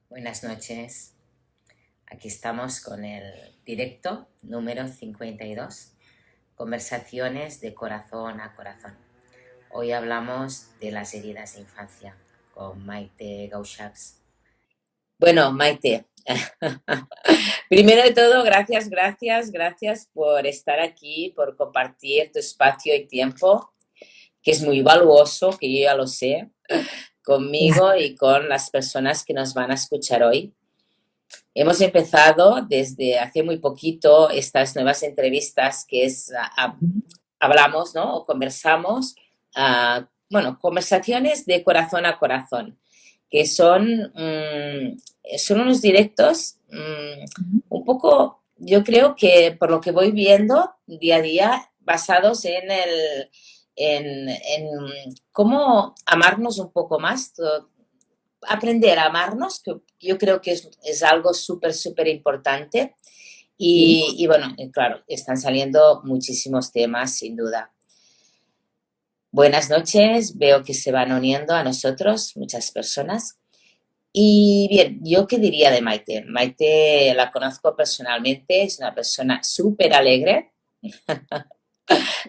Buenas noches. Aquí estamos con el directo número 52, conversaciones de corazón a corazón. Hoy hablamos de las heridas de infancia con Maite Gauchax. Bueno, Maite, primero de todo, gracias por estar aquí, por compartir tu espacio y tiempo, que es muy valuoso, que yo ya lo sé, conmigo y con las personas que nos van a escuchar hoy. Hemos empezado desde hace muy poquito estas nuevas entrevistas que es, hablamos, ¿no? O conversamos, conversaciones de corazón a corazón, que son unos directos un poco, yo creo que por lo que voy viendo día a día, basados en cómo amarnos un poco más, aprender a amarnos, que yo creo que es algo súper importante. Y bueno, claro, están saliendo muchísimos temas, sin duda. Buenas noches, veo que se van uniendo a nosotros muchas personas. Y bien, ¿yo qué diría de Maite? Maite la conozco personalmente, es una persona súper alegre,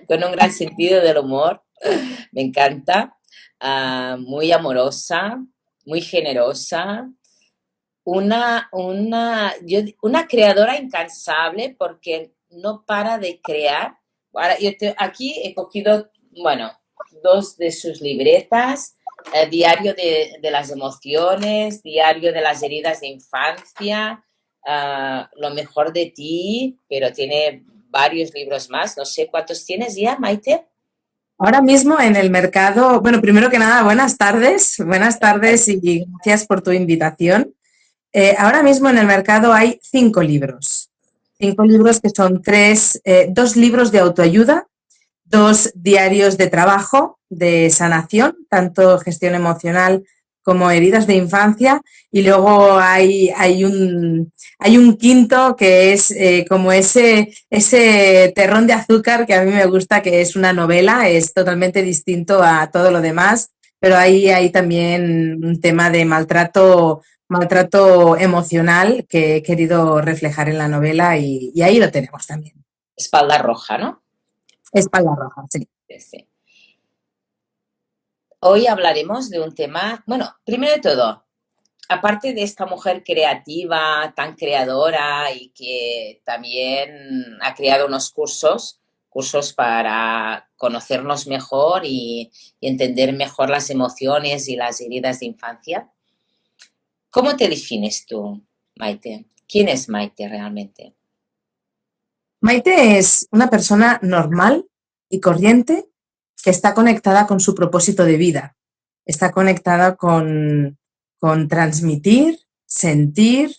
con un gran sentido del humor, me encanta, muy amorosa, muy generosa, una creadora incansable porque no para de crear. Ahora, aquí he cogido, bueno, dos de sus libretas, Diario de las emociones, Diario de las heridas de infancia, Lo mejor de ti, pero tiene varios libros más. No sé cuántos tienes ya, Maite. Ahora mismo en el mercado, bueno, primero que nada, buenas tardes y gracias por tu invitación. Ahora mismo en el mercado hay cinco libros que son dos libros de autoayuda, dos diarios de trabajo, de sanación, tanto gestión emocional como heridas de infancia, y luego hay un quinto que es como ese terrón de azúcar que a mí me gusta, que es una novela, es totalmente distinto a todo lo demás, pero ahí hay también un tema de maltrato emocional que he querido reflejar en la novela y ahí lo tenemos también. Espalda roja, ¿no? Espalda roja, sí. Sí, sí. Hoy hablaremos de un tema, bueno, primero de todo, aparte de esta mujer creativa, tan creadora y que también ha creado unos cursos para conocernos mejor y entender mejor las emociones y las heridas de infancia. ¿Cómo te defines tú, Maite? ¿Quién es Maite realmente? Maite es una persona normal y corriente que está conectada con su propósito de vida. Está conectada con transmitir, sentir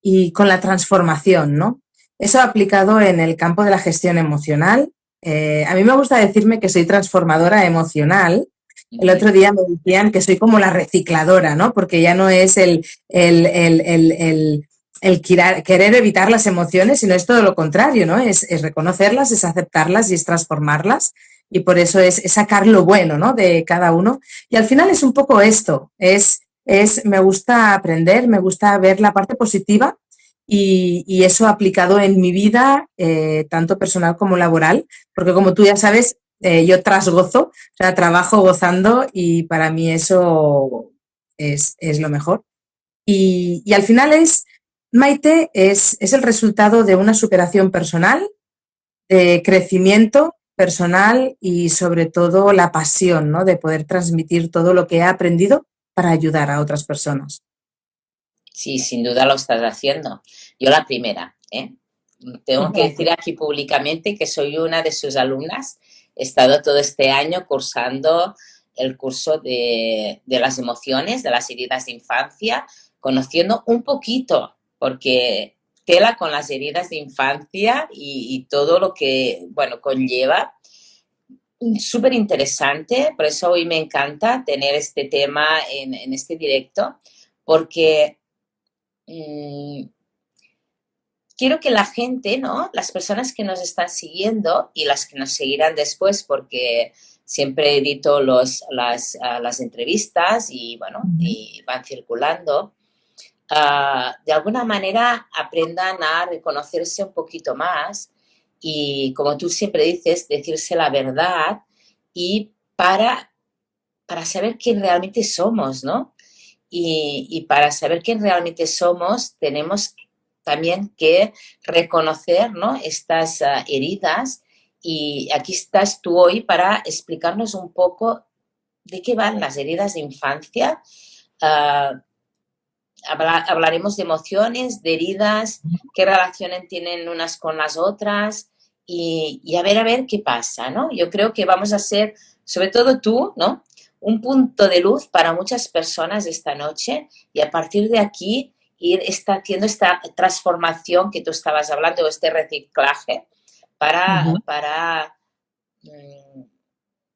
y con la transformación, ¿no? Eso aplicado en el campo de la gestión emocional. A mí me gusta decirme que soy transformadora emocional. El otro día me decían que soy como la recicladora, ¿no? Porque ya no es el querer evitar las emociones, sino es todo lo contrario, ¿no? Es reconocerlas, es aceptarlas y es transformarlas. Y por eso es sacar lo bueno, ¿no? De cada uno. Y al final es un poco esto, me gusta aprender, me gusta ver la parte positiva y eso aplicado en mi vida, tanto personal como laboral, porque como tú ya sabes, yo trasgozo, o sea, trabajo gozando y para mí eso es lo mejor. Y al final Maite es el resultado de una superación personal, de crecimiento personal y sobre todo la pasión, ¿no? De poder transmitir todo lo que he aprendido para ayudar a otras personas. Sí, sin duda lo estás haciendo. Yo la primera, ¿eh? Tengo que decir aquí públicamente que soy una de sus alumnas. He estado todo este año cursando el curso de las emociones, de las heridas de infancia, conociendo un poquito, porque tela con las heridas de infancia y todo lo que, bueno, conlleva. Súper interesante, por eso hoy me encanta tener este tema en este directo, porque quiero que la gente, ¿no? Las personas que nos están siguiendo y las que nos seguirán después, porque siempre edito las entrevistas y, bueno, y van circulando, de alguna manera aprendan a reconocerse un poquito más y, como tú siempre dices, decirse la verdad y para saber quién realmente somos, ¿no? Y para saber quién realmente somos tenemos también que reconocer, ¿no?, estas heridas, y aquí estás tú hoy para explicarnos un poco de qué van las heridas de infancia. Uh, Hablaremos de emociones, de heridas, qué relación tienen unas con las otras y a ver qué pasa, ¿no? Yo creo que vamos a ser, sobre todo tú, ¿no?, un punto de luz para muchas personas esta noche, y a partir de aquí ir haciendo esta transformación que tú estabas hablando, este reciclaje, para, Ujú. para, mm,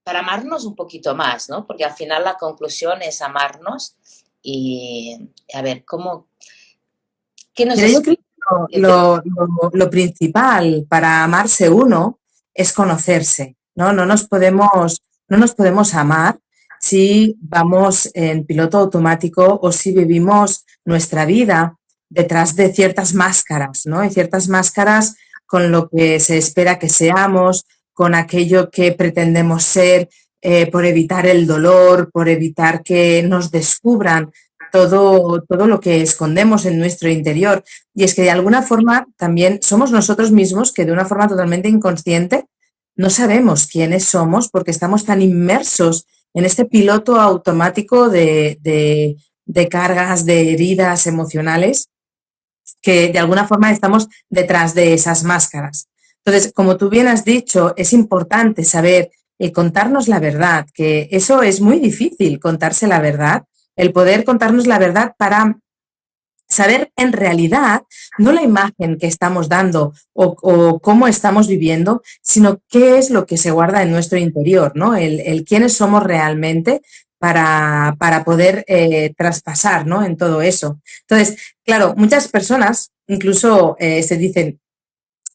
para amarnos un poquito más, ¿no? Porque al final la conclusión es amarnos y a ver, ¿qué nos Mira, yo creo explica? que lo principal para amarse uno es conocerse, ¿no? No nos podemos amar si vamos en piloto automático o si vivimos nuestra vida detrás de ciertas máscaras, ¿no? Hay ciertas máscaras con lo que se espera que seamos, con aquello que pretendemos ser, por evitar el dolor, por evitar que nos descubran todo lo que escondemos en nuestro interior. Y es que de alguna forma también somos nosotros mismos que de una forma totalmente inconsciente no sabemos quiénes somos porque estamos tan inmersos en este piloto automático de cargas, de heridas emocionales, que de alguna forma estamos detrás de esas máscaras. Entonces, como tú bien has dicho, es importante saber contarnos la verdad, que eso es muy difícil, contarse la verdad, el poder contarnos la verdad para saber en realidad no la imagen que estamos dando o cómo estamos viviendo, sino qué es lo que se guarda en nuestro interior, ¿no? El quiénes somos realmente para poder traspasar, ¿no?, en todo eso. Entonces, claro, muchas personas incluso se dicen,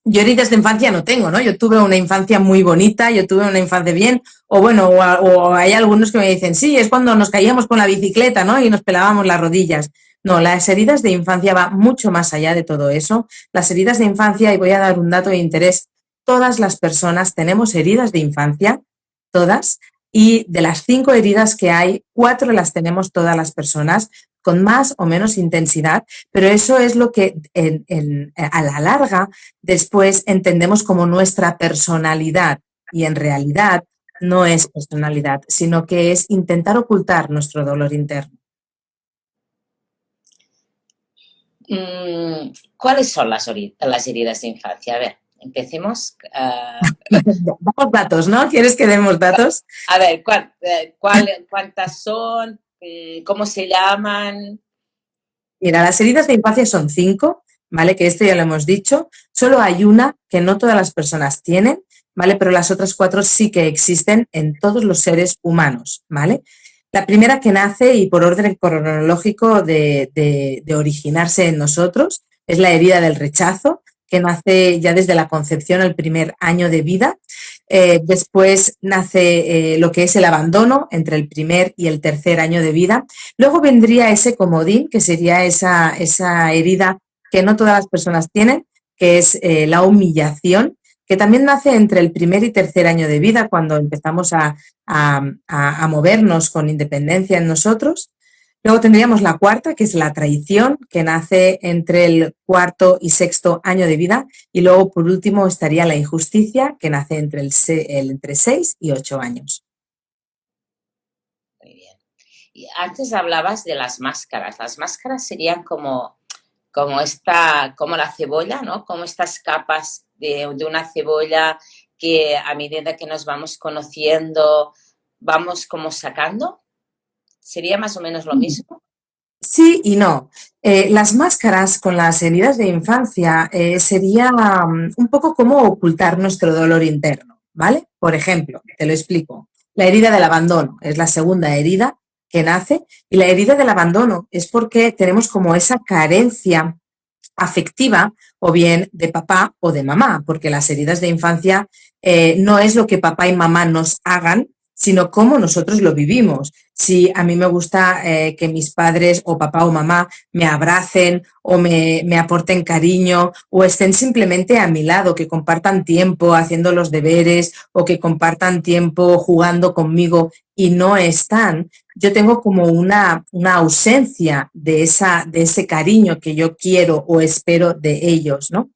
yo heridas de infancia no tengo, ¿no? Yo tuve una infancia muy bonita, yo tuve una infancia bien, o bueno, o hay algunos que me dicen, sí, es cuando nos caíamos con la bicicleta, ¿no?, y nos pelábamos las rodillas. No, las heridas de infancia va mucho más allá de todo eso. Las heridas de infancia, y voy a dar un dato de interés, todas las personas tenemos heridas de infancia, todas, y de las 5 heridas que hay, 4 las tenemos todas las personas, con más o menos intensidad, pero eso es lo que a la larga después entendemos como nuestra personalidad, y en realidad no es personalidad, sino que es intentar ocultar nuestro dolor interno. ¿Cuáles son las heridas de infancia? A ver, empecemos. Damos datos, ¿no? ¿Quieres que demos datos? A ver, ¿cuántas son? ¿Cómo se llaman? Mira, las heridas de infancia son 5, ¿vale? Que esto ya lo hemos dicho. Solo hay una que no todas las personas tienen, ¿vale? Pero las otras 4 sí que existen en todos los seres humanos, ¿vale? La primera que nace, y por orden cronológico de originarse en nosotros, es la herida del rechazo, que nace ya desde la concepción al primer año de vida. Después nace lo que es el abandono entre el primer y el tercer año de vida. Luego vendría ese comodín, que sería esa herida que no todas las personas tienen, que es la humillación, que también nace entre el primer y tercer año de vida, cuando empezamos a movernos con independencia en nosotros. Luego tendríamos la cuarta, que es la traición, que nace entre el cuarto y sexto año de vida. Y luego, por último, estaría la injusticia, que nace entre 6 y 8 años. Muy bien. Y antes hablabas de las máscaras. Las máscaras serían como la cebolla, ¿no? Como estas capas de una cebolla que a medida que nos vamos conociendo, vamos como sacando. ¿Sería más o menos lo mismo? Sí y no. Las máscaras con las heridas de infancia sería un poco como ocultar nuestro dolor interno, ¿vale? Por ejemplo, te lo explico. La herida del abandono es la segunda herida que nace, y la herida del abandono es porque tenemos como esa carencia afectiva, o bien de papá o de mamá, porque las heridas de infancia no es lo que papá y mamá nos hagan, sino cómo nosotros lo vivimos. si a mí me gusta que mis padres o papá o mamá me abracen o me aporten cariño o estén simplemente a mi lado, que compartan tiempo haciendo los deberes o que compartan tiempo jugando conmigo y no están, yo tengo como una ausencia de ese cariño que yo quiero o espero de ellos, ¿no?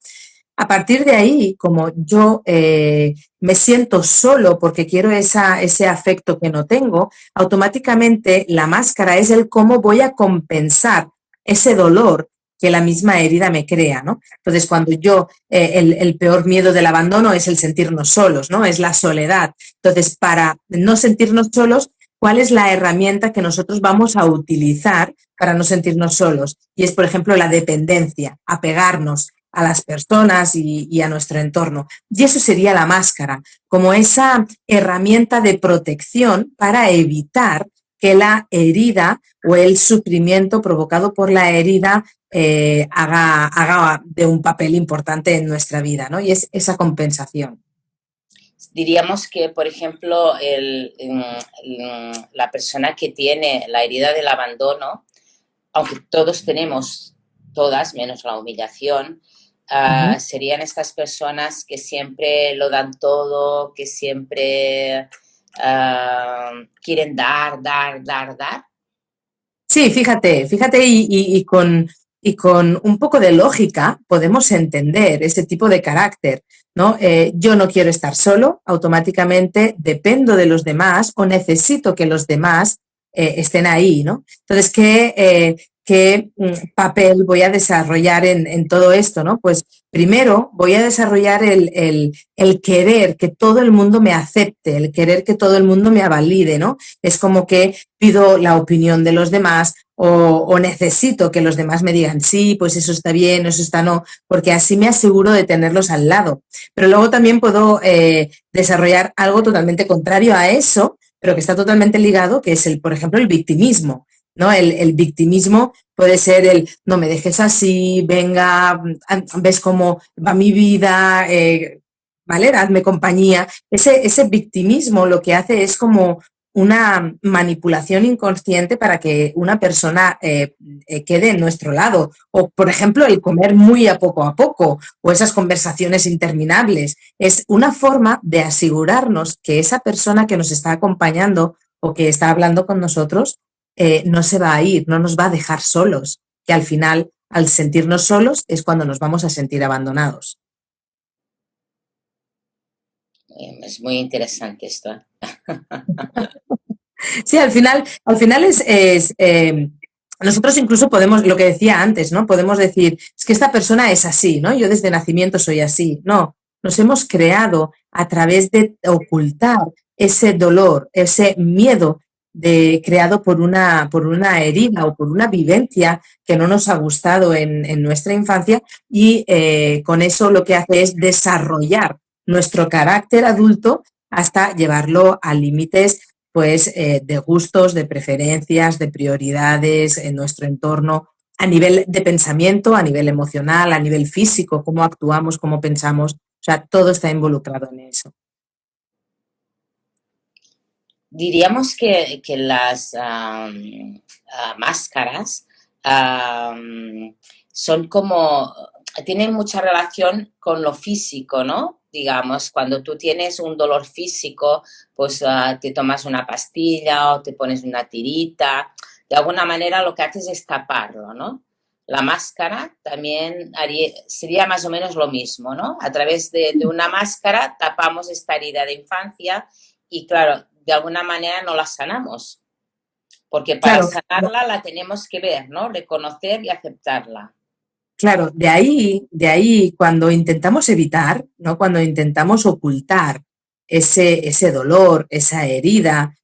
A partir de ahí, como yo me siento solo porque quiero ese afecto que no tengo, automáticamente la máscara es el cómo voy a compensar ese dolor que la misma herida me crea, ¿no? Entonces, cuando yo, el peor miedo del abandono es el sentirnos solos, ¿no? Es la soledad. Entonces, para no sentirnos solos, ¿cuál es la herramienta que nosotros vamos a utilizar para no sentirnos solos? Y es, por ejemplo, la dependencia, apegarnos a las personas y a nuestro entorno. Y eso sería la máscara, como esa herramienta de protección para evitar que la herida o el sufrimiento provocado por la herida haga de un papel importante en nuestra vida, ¿no? Y es esa compensación. Diríamos que, por ejemplo, la persona que tiene la herida del abandono, aunque todos tenemos, todas, menos la humillación, Uh -huh. serían estas personas que siempre lo dan todo, que siempre quieren dar, dar, dar, dar. Sí, fíjate y con un poco de lógica podemos entender ese tipo de carácter, ¿no? Yo no quiero estar solo, automáticamente dependo de los demás o necesito que los demás estén ahí, ¿no? Entonces, ¿qué papel voy a desarrollar en todo esto, ¿no? Pues primero voy a desarrollar el querer que todo el mundo me acepte, el querer que todo el mundo me valide, ¿no? Es como que pido la opinión de los demás o necesito que los demás me digan sí, pues eso está bien, eso está no, porque así me aseguro de tenerlos al lado. Pero luego también puedo desarrollar algo totalmente contrario a eso, pero que está totalmente ligado, que es por ejemplo, el victimismo, ¿no? El victimismo puede ser el no me dejes así, venga, ves cómo va mi vida, ¿vale? Hazme compañía. Ese victimismo lo que hace es como una manipulación inconsciente para que una persona quede en nuestro lado. O, por ejemplo, el comer muy a poco, o esas conversaciones interminables. Es una forma de asegurarnos que esa persona que nos está acompañando o que está hablando con nosotros no se va a ir, no nos va a dejar solos, que al final, al sentirnos solos, es cuando nos vamos a sentir abandonados. Es muy interesante esto. Sí, al final nosotros incluso podemos, lo que decía antes, ¿no? Podemos decir, es que esta persona es así, ¿no? Yo desde nacimiento soy así. No, nos hemos creado a través de ocultar ese dolor, ese miedo creado por una herida o por una vivencia que no nos ha gustado en nuestra infancia y con eso lo que hace es desarrollar nuestro carácter adulto hasta llevarlo a límites pues de gustos, de preferencias, de prioridades en nuestro entorno, a nivel de pensamiento, a nivel emocional, a nivel físico, cómo actuamos, cómo pensamos, o sea, todo está involucrado en eso. Diríamos que las máscaras son como, tienen mucha relación con lo físico, ¿no? Digamos, cuando tú tienes un dolor físico, pues te tomas una pastilla o te pones una tirita. De alguna manera lo que haces es taparlo, ¿no? La máscara también sería más o menos lo mismo, ¿no? A través de una máscara tapamos esta herida de infancia y, claro, de alguna manera no la sanamos, porque para Claro, sanarla la tenemos que ver, ¿no? Reconocer y aceptarla. claro, de ahí cuando intentamos evitar, ¿no? Cuando intentamos ocultar ese dolor, esa herida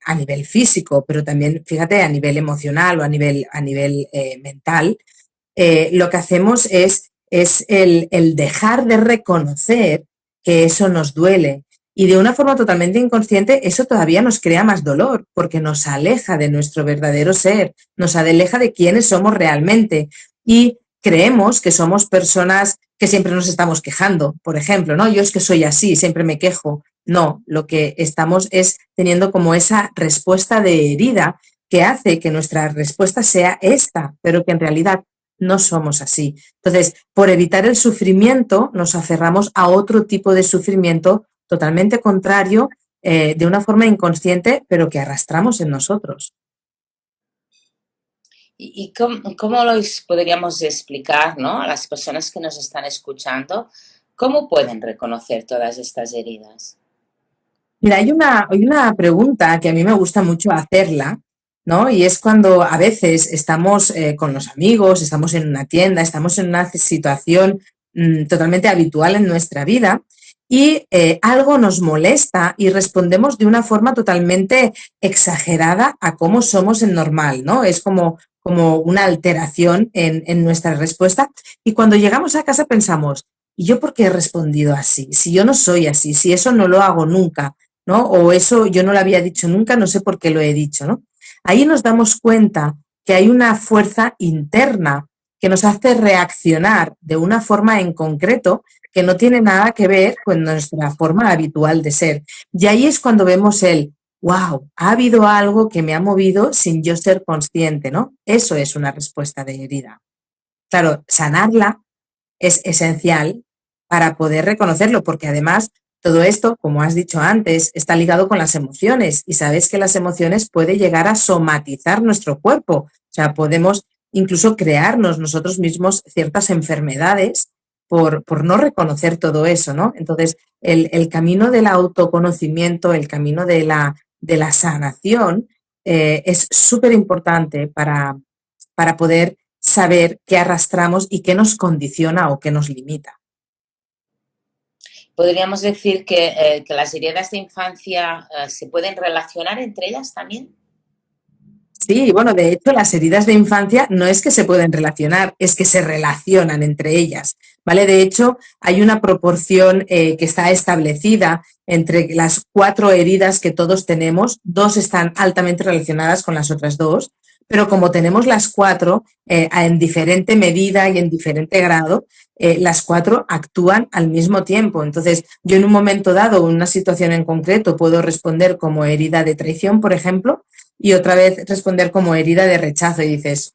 a nivel físico, pero también, fíjate, a nivel emocional o a nivel mental, lo que hacemos es el dejar de reconocer que eso nos duele. Y de una forma totalmente inconsciente, eso todavía nos crea más dolor, porque nos aleja de nuestro verdadero ser, nos aleja de quiénes somos realmente. Y creemos que somos personas que siempre nos estamos quejando, por ejemplo, ¿no? Yo es que soy así, siempre me quejo. No, lo que estamos es teniendo como esa respuesta de herida que hace que nuestra respuesta sea esta, pero que en realidad no somos así. Entonces, por evitar el sufrimiento, nos aferramos a otro tipo de sufrimiento totalmente contrario, de una forma inconsciente, pero que arrastramos en nosotros. ¿Y cómo los podríamos explicar, ¿no? A las personas que nos están escuchando, cómo pueden reconocer todas estas heridas? Mira, hay una pregunta que a mí me gusta mucho hacerla, ¿no? Y es cuando a veces estamos con los amigos, estamos en una tienda, estamos en una situación totalmente habitual en nuestra vida y algo nos molesta y respondemos de una forma totalmente exagerada a cómo somos en normal, ¿no? Es como una alteración en nuestra respuesta. Y cuando llegamos a casa pensamos, ¿y yo por qué he respondido así? Si yo no soy así, si eso no lo hago nunca, ¿no? O eso yo no lo había dicho nunca, no sé por qué lo he dicho, ¿no? Ahí nos damos cuenta que hay una fuerza interna que nos hace reaccionar de una forma en concreto que no tiene nada que ver con nuestra forma habitual de ser. Y ahí es cuando vemos wow, ha habido algo que me ha movido sin yo ser consciente, ¿no? Eso es una respuesta de herida. Claro, sanarla es esencial para poder reconocerlo, porque además todo esto, como has dicho antes, está ligado con las emociones y sabes que las emociones pueden llegar a somatizar nuestro cuerpo. O sea, podemos incluso crearnos nosotros mismos ciertas enfermedades por no reconocer todo eso, ¿no? Entonces, el camino del autoconocimiento, el camino de la sanación, es súper importante para poder saber qué arrastramos y qué nos condiciona o qué nos limita. ¿Podríamos decir que las heridas de infancia se pueden relacionar entre ellas también? Sí, bueno, de hecho, las heridas de infancia no es que se pueden relacionar, es que se relacionan entre ellas, ¿vale? De hecho, hay una proporción que está establecida entre las 4 heridas que todos tenemos, 2 están altamente relacionadas con las otras 2, pero como tenemos las 4 en diferente medida y en diferente grado, las 4 actúan al mismo tiempo. Entonces, yo en un momento dado, en una situación en concreto, puedo responder como herida de traición, por ejemplo, y otra vez responder como herida de rechazo y dices,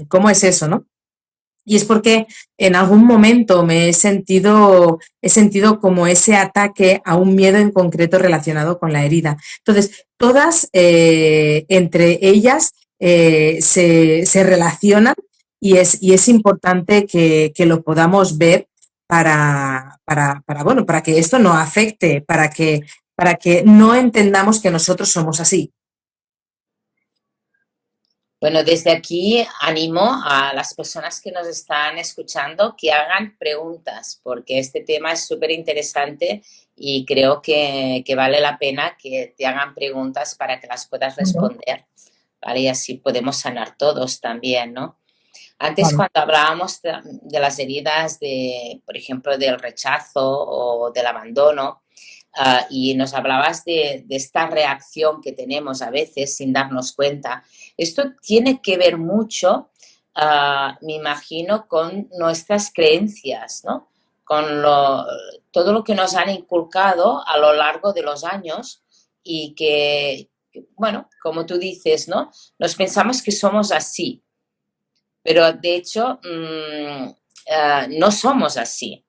¿cómo es eso, no? Y es porque en algún momento he sentido como ese ataque a un miedo en concreto relacionado con la herida. Entonces, todas entre ellas se relacionan y es importante que lo podamos ver bueno, para que esto no afecte, para que no entendamos que nosotros somos así. Bueno, desde aquí animo a las personas que nos están escuchando que hagan preguntas, porque este tema es súper interesante y creo que vale la pena que te hagan preguntas para que las puedas responder, ¿vale? Y así podemos sanar todos también, ¿no? Antes, Claro. cuando hablábamos de las heridas, por ejemplo, del rechazo o del abandono, y nos hablabas de esta reacción que tenemos a veces sin darnos cuenta, esto tiene que ver mucho, me imagino, con nuestras creencias, ¿no? Con todo lo que nos han inculcado a lo largo de los años y bueno, como tú dices, ¿no? Nos pensamos que somos así, pero de hecho no somos así.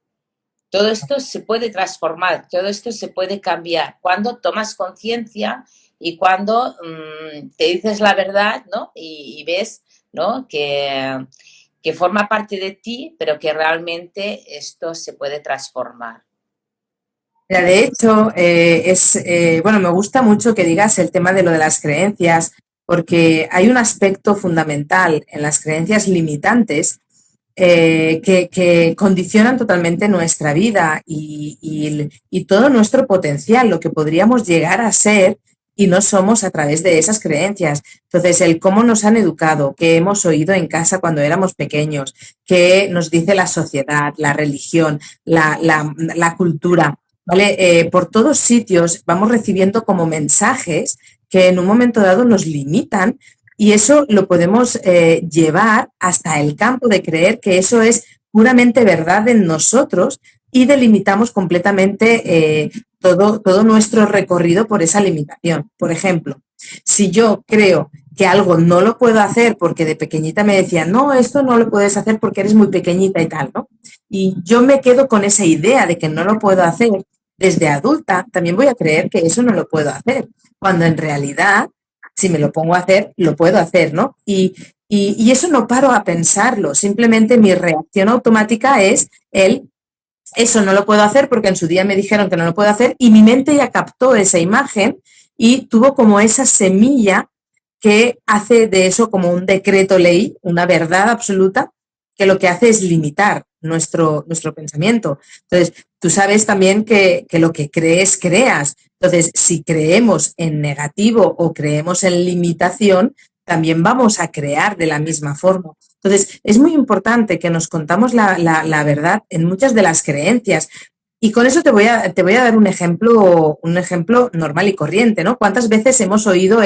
Todo esto se puede transformar, todo esto se puede cambiar cuando tomas conciencia y cuando te dices la verdad, ¿no? Y ves, ¿no? Que forma parte de ti, pero que realmente esto se puede transformar. Mira, de hecho, bueno, me gusta mucho que digas el tema de lo de las creencias, porque hay un aspecto fundamental en las creencias limitantes que condicionan totalmente nuestra vida y todo nuestro potencial, lo que podríamos llegar a ser y no somos a través de esas creencias. Entonces, el cómo nos han educado, qué hemos oído en casa cuando éramos pequeños, qué nos dice la sociedad, la religión, la cultura. ¿Vale? Por todos sitios vamos recibiendo como mensajes que en un momento dado nos limitan y eso lo podemos llevar hasta el campo de creer que eso es puramente verdad en nosotros y delimitamos completamente todo nuestro recorrido por esa limitación. Por ejemplo, si yo creo que algo no lo puedo hacer porque de pequeñita me decían, no, esto no lo puedes hacer porque eres muy pequeñita y tal, ¿no? Y yo me quedo con esa idea de que no lo puedo hacer, desde adulta también voy a creer que eso no lo puedo hacer, cuando en realidad, si me lo pongo a hacer, lo puedo hacer, ¿no? Y eso no paro a pensarlo, simplemente mi reacción automática es eso no lo puedo hacer porque en su día me dijeron que no lo puedo hacer y mi mente ya captó esa imagen y tuvo como esa semilla que hace de eso como un decreto ley, una verdad absoluta, que lo que hace es limitar nuestro pensamiento. Entonces, tú sabes también que lo que crees, creas. Entonces, si creemos en negativo o creemos en limitación, también vamos a crear de la misma forma. Entonces, es muy importante que nos contamos la verdad en muchas de las creencias. Y con eso te voy a dar un ejemplo normal y corriente, ¿no? ¿Cuántas veces hemos oído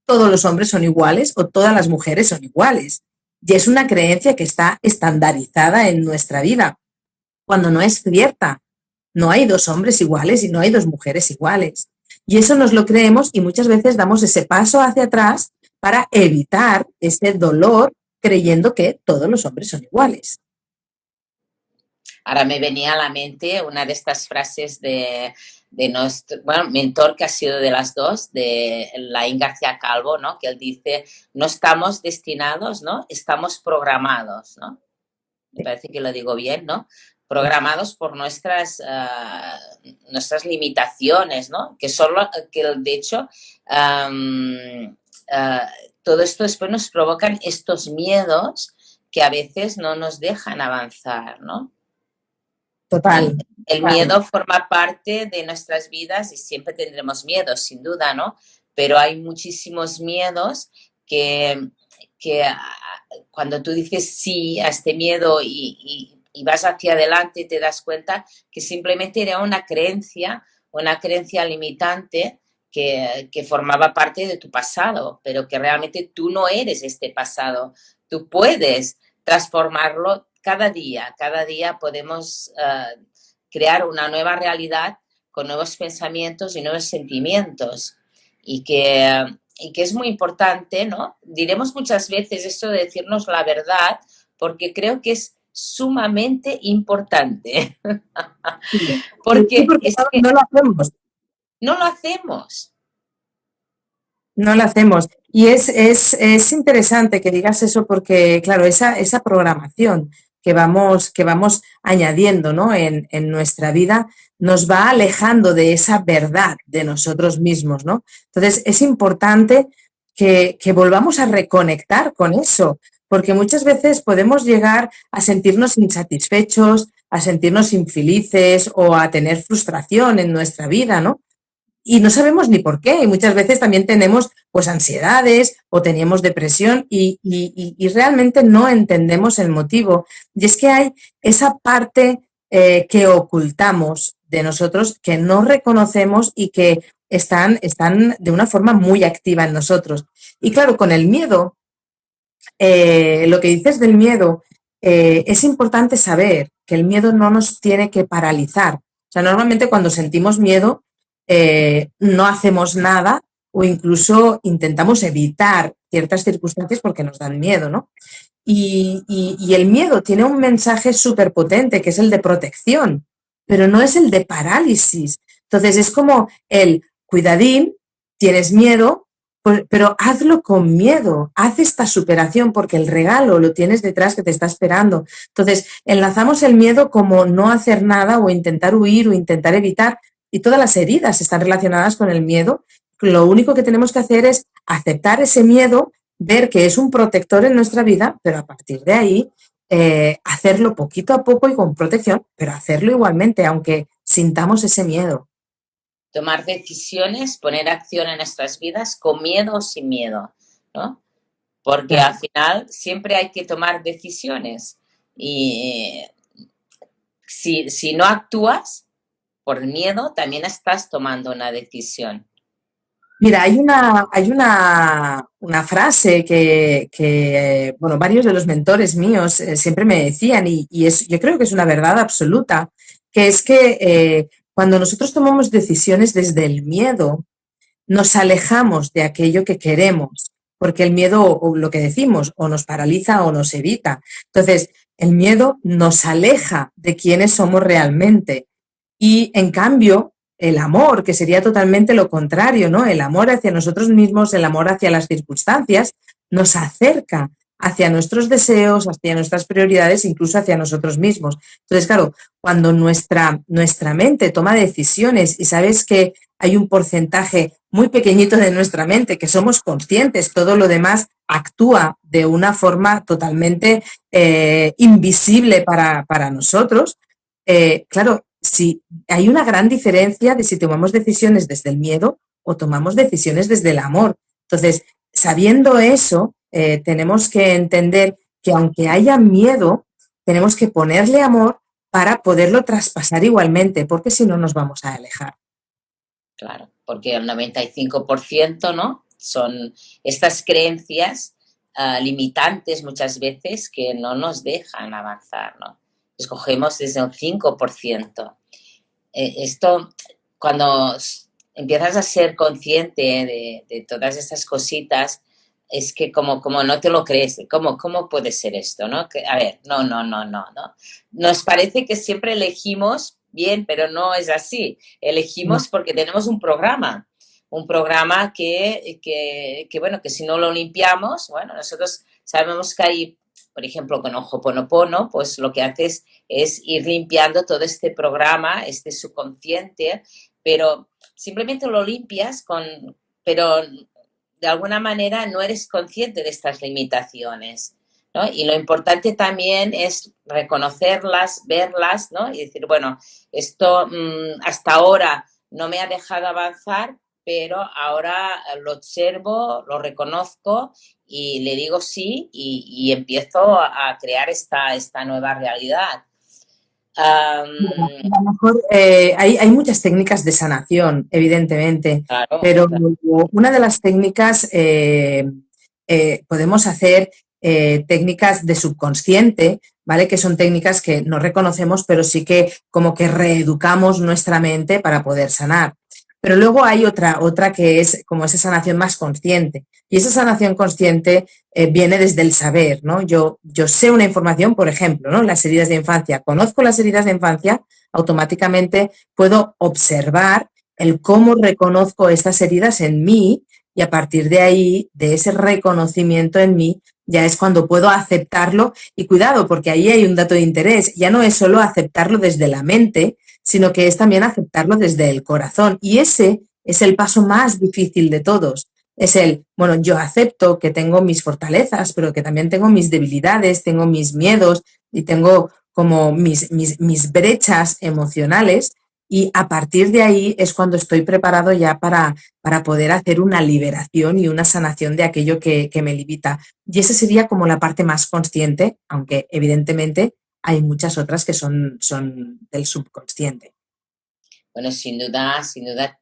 todos los hombres son iguales o todas las mujeres son iguales? Y es una creencia que está estandarizada en nuestra vida, cuando no es cierta. No hay dos hombres iguales y no hay dos mujeres iguales. Y eso nos lo creemos y muchas veces damos ese paso hacia atrás para evitar ese dolor creyendo que todos los hombres son iguales. Ahora me venía a la mente una de estas frases de nuestro mentor, que ha sido de las dos, de Laín García Calvo, ¿no? Que él dice, no estamos destinados, ¿no? Estamos programados, ¿no? Me parece que lo digo bien, ¿no? Programados por nuestras limitaciones, ¿no? Que de hecho, todo esto después nos provocan estos miedos que a veces no nos dejan avanzar, ¿no? Total. El miedo forma parte de nuestras vidas y siempre tendremos miedos, sin duda, ¿no? Pero hay muchísimos miedos que cuando tú dices sí a este miedo y vas hacia adelante, te das cuenta que simplemente era una creencia limitante que formaba parte de tu pasado, pero que realmente tú no eres este pasado. Tú puedes transformarlo cada día podemos crear una nueva realidad con nuevos pensamientos y nuevos sentimientos y que es muy importante, ¿no? Diremos muchas veces esto de decirnos la verdad porque creo que es sumamente importante. Porque es que no lo hacemos. No lo hacemos. No lo hacemos. Y es interesante que digas eso porque, claro, esa programación que vamos añadiendo, ¿no? en nuestra vida nos va alejando de esa verdad de nosotros mismos, ¿no? Entonces, es importante que volvamos a reconectar con eso, porque muchas veces podemos llegar a sentirnos insatisfechos, a sentirnos infelices o a tener frustración en nuestra vida, ¿no? Y no sabemos ni por qué. Y muchas veces también tenemos pues ansiedades o teníamos depresión y realmente no entendemos el motivo. Y es que hay esa parte que ocultamos de nosotros, que no reconocemos y que están de una forma muy activa en nosotros. Y claro, con el miedo, lo que dices del miedo, es importante saber que el miedo no nos tiene que paralizar. O sea, normalmente cuando sentimos miedo, no hacemos nada o incluso intentamos evitar ciertas circunstancias porque nos dan miedo, ¿no? Y el miedo tiene un mensaje súper potente que es el de protección, pero no es el de parálisis. Entonces es como cuidadín, tienes miedo, pero hazlo con miedo, haz esta superación porque el regalo lo tienes detrás que te está esperando. Entonces enlazamos el miedo como no hacer nada o intentar huir o intentar evitar, y todas las heridas están relacionadas con el miedo. Lo único que tenemos que hacer es aceptar ese miedo, ver que es un protector en nuestra vida, pero a partir de ahí hacerlo poquito a poco y con protección, pero hacerlo igualmente, aunque sintamos ese miedo. Tomar decisiones, poner acción en nuestras vidas con miedo o sin miedo, ¿no? Porque al final siempre hay que tomar decisiones y si no actúas por miedo, también estás tomando una decisión. Mira, hay una frase que, bueno, varios de los mentores míos siempre me decían yo creo que es una verdad absoluta, que es que cuando nosotros tomamos decisiones desde el miedo, nos alejamos de aquello que queremos, porque el miedo, o lo que decimos, o nos paraliza o nos evita. Entonces, el miedo nos aleja de quiénes somos realmente. Y en cambio, el amor, que sería totalmente lo contrario, ¿no? El amor hacia nosotros mismos, el amor hacia las circunstancias, nos acerca hacia nuestros deseos, hacia nuestras prioridades, incluso hacia nosotros mismos. Entonces, claro, cuando nuestra mente toma decisiones y sabes que hay un porcentaje muy pequeñito de nuestra mente que somos conscientes, todo lo demás actúa de una forma totalmente invisible para nosotros, claro, si hay una gran diferencia de si tomamos decisiones desde el miedo o tomamos decisiones desde el amor. Entonces, sabiendo eso, tenemos que entender que aunque haya miedo, tenemos que ponerle amor para poderlo traspasar igualmente, porque si no nos vamos a alejar. Claro, porque el 95%, ¿no? Son estas creencias limitantes muchas veces que no nos dejan avanzar, ¿no? Escogemos desde un 5%. Esto, cuando empiezas a ser consciente de todas estas cositas, es que como no te lo crees, ¿cómo puede ser esto, no? Que, a ver, no. Nos parece que siempre elegimos bien, pero no es así. No. Elegimos porque tenemos un programa bueno, que si no lo limpiamos, bueno, nosotros sabemos que hay, por ejemplo, con Ho'oponopono, pues lo que haces es ir limpiando todo este programa, este subconsciente, pero simplemente lo limpias pero de alguna manera no eres consciente de estas limitaciones, ¿no? Y lo importante también es reconocerlas, verlas, ¿no? Y decir, bueno, esto hasta ahora no me ha dejado avanzar, pero ahora lo observo, lo reconozco y le digo sí y empiezo a crear esta nueva realidad. A lo mejor hay muchas técnicas de sanación, evidentemente, Claro, pero claro. una de las técnicas podemos hacer técnicas de subconsciente, ¿vale? Que son técnicas que no reconocemos, pero sí que como que reeducamos nuestra mente para poder sanar. Pero luego hay otra que es como esa sanación más consciente. Y esa sanación consciente viene desde el saber, ¿no? Yo sé una información, por ejemplo, ¿no? Las heridas de infancia. Conozco las heridas de infancia, automáticamente puedo observar el cómo reconozco estas heridas en mí y a partir de ahí, de ese reconocimiento en mí, ya es cuando puedo aceptarlo. Y cuidado, porque ahí hay un dato de interés. Ya no es solo aceptarlo desde la mente, sino que es también aceptarlo desde el corazón. Y ese es el paso más difícil de todos. Es bueno, yo acepto que tengo mis fortalezas, pero que también tengo mis debilidades, tengo mis miedos y tengo como mis brechas emocionales. Y a partir de ahí es cuando estoy preparado ya para poder hacer una liberación y una sanación de aquello que me limita. Y esa sería como la parte más consciente, aunque evidentemente hay muchas otras que son del subconsciente. Bueno, sin duda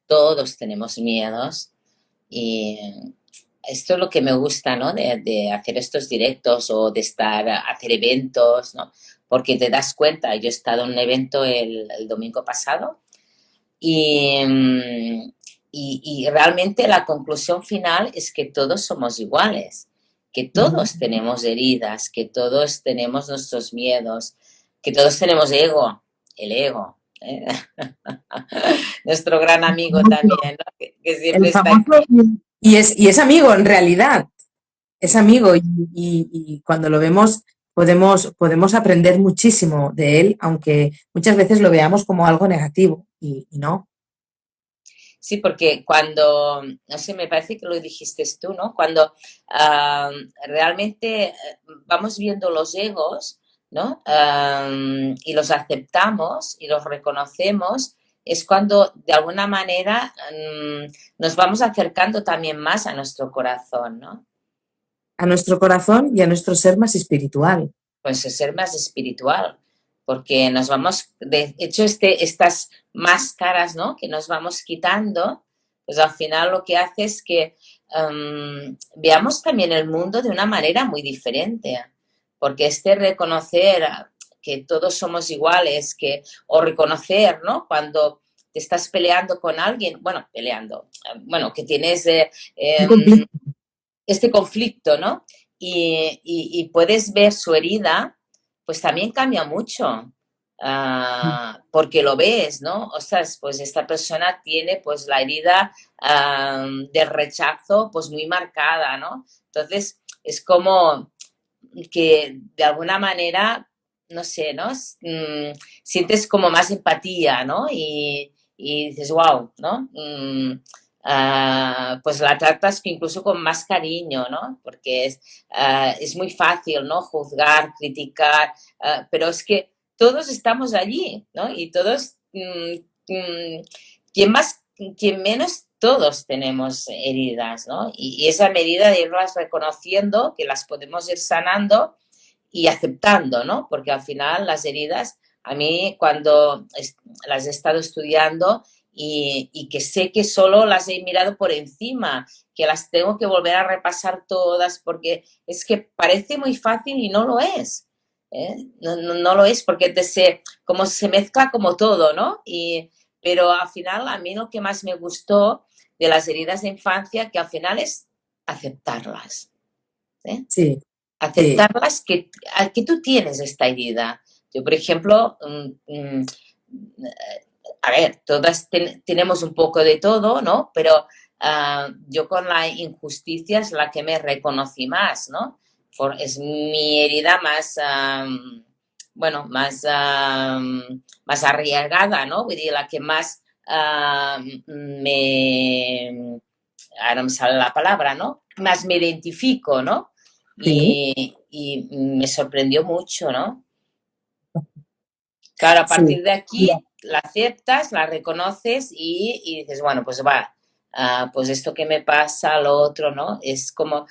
todos tenemos miedos y esto es lo que me gusta, ¿no? De hacer estos directos o de hacer eventos, ¿no? Porque te das cuenta, yo he estado en un evento el domingo pasado y, y realmente la conclusión final es que todos somos iguales, que todos tenemos heridas, que todos tenemos nuestros miedos, que todos tenemos ego, el ego. ¿Eh? Nuestro gran amigo también, ¿no? Que El siempre está famoso, aquí. y es amigo en realidad, es amigo y cuando lo vemos podemos aprender muchísimo de él, aunque muchas veces lo veamos como algo negativo y no. Sí, porque cuando, no sé, me parece que lo dijiste tú, ¿no? Cuando realmente vamos viendo los egos, ¿no? Y los aceptamos y los reconocemos, es cuando de alguna manera nos vamos acercando también más a nuestro corazón, ¿no? A nuestro corazón y a nuestro ser más espiritual. Pues ser más espiritual, porque nos vamos, de hecho, estas máscaras, ¿no? Que nos vamos quitando, pues al final lo que hace es que veamos también el mundo de una manera muy diferente, porque reconocer que todos somos iguales, o reconocer, ¿no? Cuando te estás peleando con alguien, bueno, peleando, bueno, que tienes este conflicto, ¿no? Y puedes ver su herida, pues también cambia mucho. Porque lo ves, ¿no? Ostras, pues esta persona tiene pues la herida del rechazo pues muy marcada, ¿no? Entonces es como que de alguna manera, no sé, ¿no? Sientes como más empatía, ¿no? Y dices, wow, ¿no? Pues la tratas incluso con más cariño, ¿no? Porque es muy fácil, ¿no? Juzgar, criticar, pero es que todos estamos allí, ¿no? Y todos, quien más, quien menos, todos tenemos heridas, ¿no? Y esa medida de irlas reconociendo, que las podemos ir sanando y aceptando, ¿no? Porque al final las heridas, a mí cuando las he estado estudiando y que sé que solo las he mirado por encima, que las tengo que volver a repasar todas, porque es que parece muy fácil y no lo es. No lo es porque como se mezcla como todo, ¿no? Pero al final a mí lo que más me gustó de las heridas de infancia, que al final es aceptarlas. ¿Eh? Sí, sí, Aceptarlas que tú tienes esta herida. Yo, por ejemplo, a ver, todas tenemos un poco de todo, ¿no? Pero yo con la injusticia es la que me reconocí más, ¿no? Es mi herida más, bueno, más arriesgada, ¿no? Voy a decir, la que más ahora no me sale la palabra, ¿no? Más me identifico, ¿no? sí, Y me sorprendió mucho, ¿no? Claro, a sí. partir de Mira, aquí la aceptas, la reconoces y dices, bueno, pues va, pues esto que me pasa, lo otro, ¿no? Es como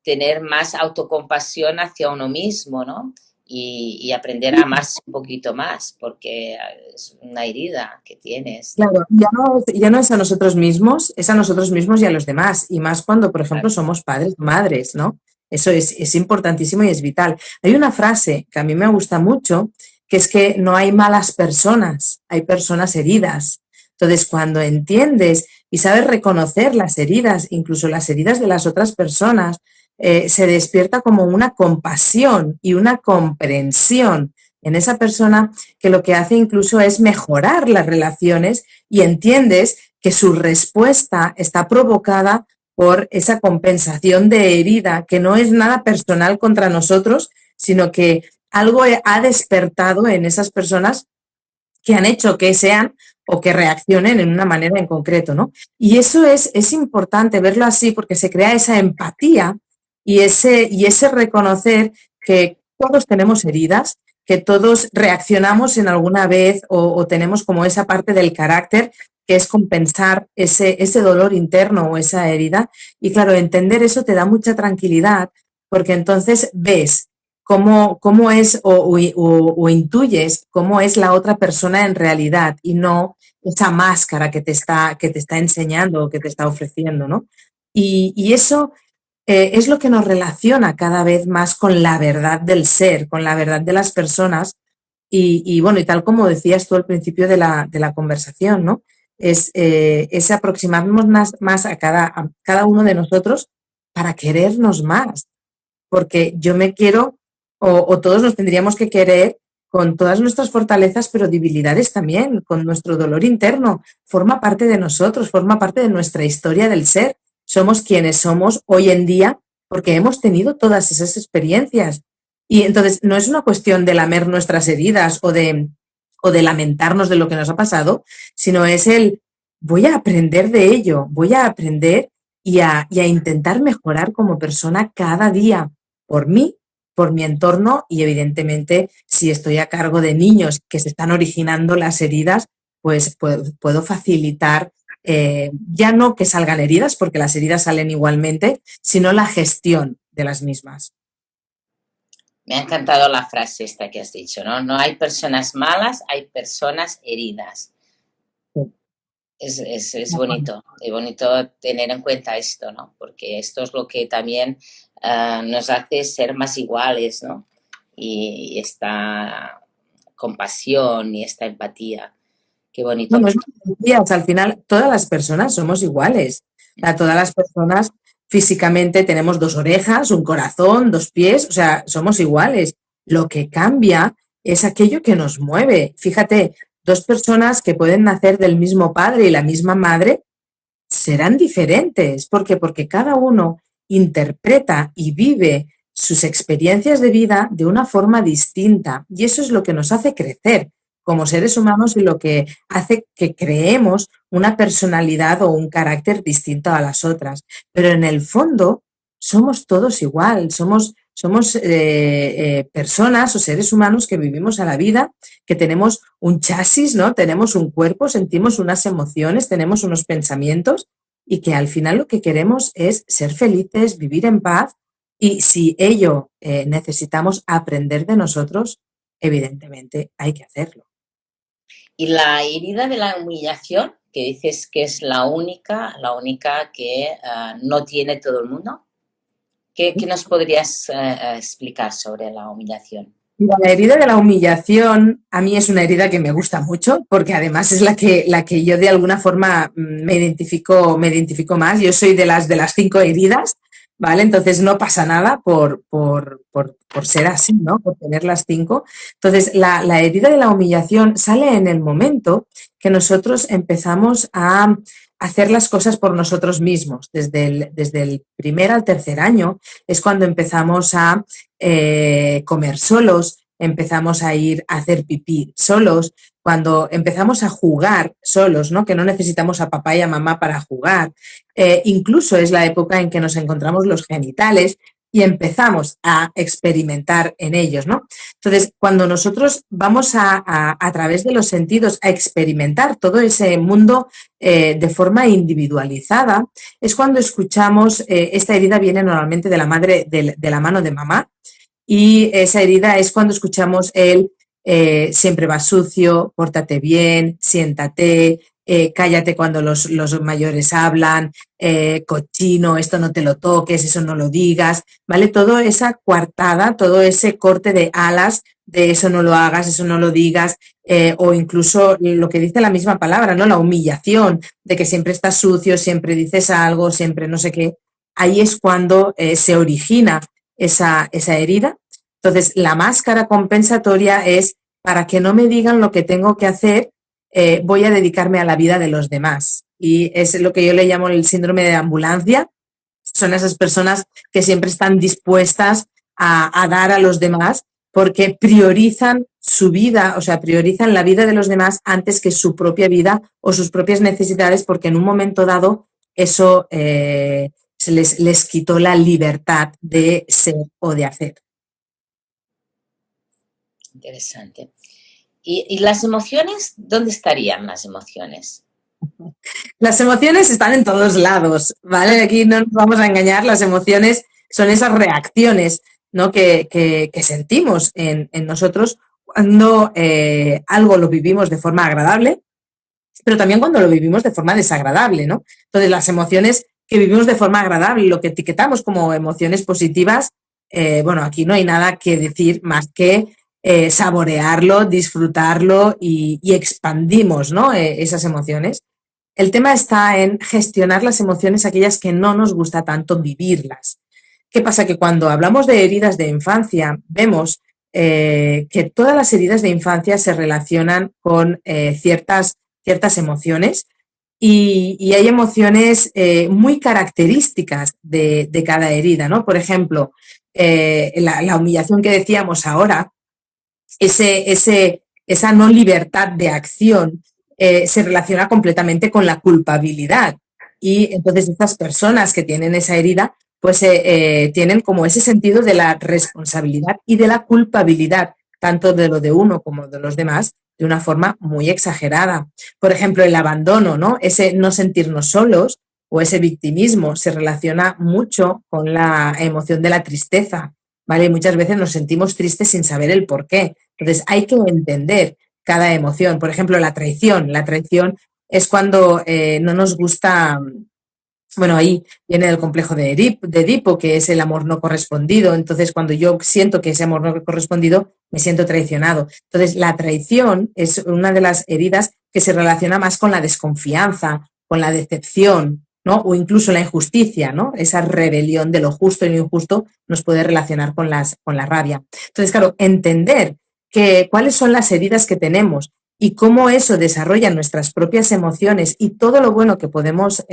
tener más autocompasión hacia uno mismo, ¿no? Y aprender a amarse un poquito más, porque es una herida que tienes, ¿no? claro, ya no es a nosotros mismos, es a nosotros mismos y a los demás. Y más cuando, por ejemplo, somos padres o madres, ¿no? Eso es importantísimo y es vital. Hay una frase que a mí me gusta mucho, que es que no hay malas personas, hay personas heridas. Entonces, cuando entiendes y sabes reconocer las heridas, incluso las heridas de las otras personas, se despierta como una compasión y una comprensión en esa persona que lo que hace incluso es mejorar las relaciones y entiendes que su respuesta está provocada por esa compensación de herida, que no es nada personal contra nosotros, sino que algo ha despertado en esas personas que han hecho que sean o que reaccionen en una manera en concreto, ¿no? Y eso es importante verlo así porque se crea esa empatía y ese reconocer que todos tenemos heridas, que todos reaccionamos en alguna vez o tenemos como esa parte del carácter que es compensar ese dolor interno o esa herida. Y claro, entender eso te da mucha tranquilidad porque entonces ves cómo es o intuyes cómo es la otra persona en realidad y no esa máscara que te está enseñando o que te está ofreciendo, ¿no? Y eso es lo que nos relaciona cada vez más con la verdad del ser, con la verdad de las personas. Bueno, y tal como decías tú al principio de la conversación, ¿no? Es aproximarnos más a cada uno de nosotros para querernos más, porque yo me quiero, o todos nos tendríamos que querer con todas nuestras fortalezas, pero debilidades también, con nuestro dolor interno. Forma parte de nosotros, forma parte de nuestra historia del ser. Somos quienes somos hoy en día porque hemos tenido todas esas experiencias. Y entonces no es una cuestión de lamer nuestras heridas o de lamentarnos de lo que nos ha pasado, sino es el voy a aprender de ello, voy a aprender y a intentar mejorar como persona cada día por mí, por mi entorno y evidentemente si estoy a cargo de niños que se están originando las heridas, pues puedo facilitar ya no que salgan heridas, porque las heridas salen igualmente, sino la gestión de las mismas. Me ha encantado la frase esta que has dicho, ¿no? No hay personas malas, hay personas heridas. Sí, Es bonito tener en cuenta esto, ¿no? Porque esto es lo que también nos hace ser más iguales, ¿no? Y esta compasión y esta empatía. Qué bonito. Bueno, es lo que decías, al final todas las personas somos iguales. O sea, todas las personas físicamente tenemos dos orejas, un corazón, dos pies, o sea, somos iguales. Lo que cambia es aquello que nos mueve. Fíjate, dos personas que pueden nacer del mismo padre y la misma madre serán diferentes. ¿Por qué? Porque cada uno interpreta y vive sus experiencias de vida de una forma distinta. Y eso es lo que nos hace crecer como seres humanos y lo que hace que creemos una personalidad o un carácter distinto a las otras. Pero en el fondo somos todos igual, somos personas o seres humanos que vivimos a la vida, que tenemos un chasis, ¿no? Tenemos un cuerpo, sentimos unas emociones, tenemos unos pensamientos y que al final lo que queremos es ser felices, vivir en paz y si ello necesitamos aprender de nosotros, evidentemente hay que hacerlo. Y la herida de la humillación, que dices que es la única que no tiene todo el mundo. ¿Qué nos podrías explicar sobre la humillación? Mira, la herida de la humillación a mí es una herida que me gusta mucho porque además es la que yo de alguna forma me identifico más. Yo soy de las 5 heridas, ¿vale? Entonces no pasa nada por ser así, ¿no? Por tener las 5. Entonces la herida de la humillación sale en el momento que nosotros empezamos a hacer las cosas por nosotros mismos. Desde el primer al tercer año es cuando empezamos a comer solos, empezamos a ir a hacer pipí solos, cuando empezamos a jugar solos, ¿no? Que no necesitamos a papá y a mamá para jugar. Incluso es la época en que nos encontramos los genitales y empezamos a experimentar en ellos, ¿no? Entonces, cuando nosotros vamos a través de los sentidos a experimentar todo ese mundo de forma individualizada, es cuando escuchamos, esta herida viene normalmente de la madre, de la mano de mamá, y esa herida es cuando escuchamos el siempre vas sucio, pórtate bien, siéntate, cállate cuando los mayores hablan, cochino, esto no te lo toques, eso no lo digas, ¿vale? Toda esa coartada, todo ese corte de alas de eso no lo hagas, eso no lo digas, o incluso lo que dice la misma palabra, ¿no? La humillación de que siempre estás sucio, siempre dices algo, siempre no sé qué. Ahí es cuando se origina esa herida. Entonces, la máscara compensatoria es para que no me digan lo que tengo que hacer, voy a dedicarme a la vida de los demás. Y es lo que yo le llamo el síndrome de ambulancia. Son esas personas que siempre están dispuestas a dar a los demás porque priorizan su vida, o sea, priorizan la vida de los demás antes que su propia vida o sus propias necesidades, porque en un momento dado eso les quitó la libertad de ser o de hacer. Interesante. ¿Y las emociones? ¿Dónde estarían las emociones? Las emociones están en todos lados, ¿vale? Aquí no nos vamos a engañar, las emociones son esas reacciones, ¿no? que sentimos en nosotros cuando algo lo vivimos de forma agradable, pero también cuando lo vivimos de forma desagradable, ¿no? Entonces, las emociones que vivimos de forma agradable, lo que etiquetamos como emociones positivas, bueno, aquí no hay nada que decir más que saborearlo, disfrutarlo y expandimos, ¿no? Esas emociones. El tema está en gestionar las emociones, aquellas que no nos gusta tanto vivirlas. ¿Qué pasa? Que cuando hablamos de heridas de infancia, vemos que todas las heridas de infancia se relacionan con ciertas emociones y hay emociones muy características de cada herida, ¿no? Por ejemplo, la humillación que decíamos ahora, esa no libertad de acción se relaciona completamente con la culpabilidad. Y entonces estas personas que tienen esa herida, pues tienen como ese sentido de la responsabilidad y de la culpabilidad, tanto de lo de uno como de los demás, de una forma muy exagerada. Por ejemplo, el abandono, ¿no? Ese no sentirnos solos o ese victimismo se relaciona mucho con la emoción de la tristeza, ¿vale? Y muchas veces nos sentimos tristes sin saber el por qué. Entonces, hay que entender cada emoción. Por ejemplo, la traición. La traición es cuando no nos gusta, bueno, ahí viene el complejo de Edipo, que es el amor no correspondido. Entonces, cuando yo siento que ese amor no correspondido, me siento traicionado. Entonces, la traición es una de las heridas que se relaciona más con la desconfianza, con la decepción, ¿no? O incluso la injusticia, ¿no? Esa rebelión de lo justo y lo injusto nos puede relacionar con la rabia. Entonces, claro, entender cuáles son las heridas que tenemos y cómo eso desarrolla nuestras propias emociones y todo lo bueno que podemos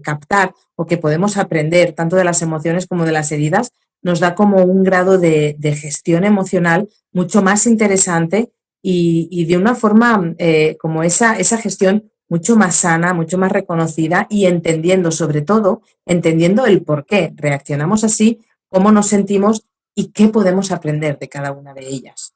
captar o que podemos aprender tanto de las emociones como de las heridas, nos da como un grado de gestión emocional mucho más interesante y de una forma como esa gestión mucho más sana, mucho más reconocida y entendiendo, sobre todo, entendiendo el por qué reaccionamos así, cómo nos sentimos y qué podemos aprender de cada una de ellas.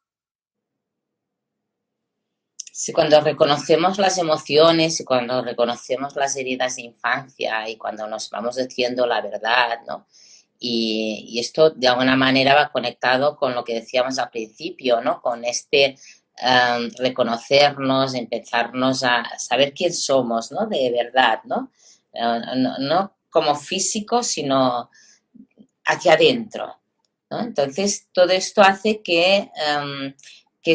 Sí, cuando reconocemos las emociones y cuando reconocemos las heridas de infancia y cuando nos vamos diciendo la verdad, ¿no? Y esto de alguna manera va conectado con lo que decíamos al principio, ¿no? Con reconocernos, empezarnos a saber quién somos, ¿no? De verdad, ¿no? No como físico, sino hacia adentro, ¿no? Entonces, todo esto hace que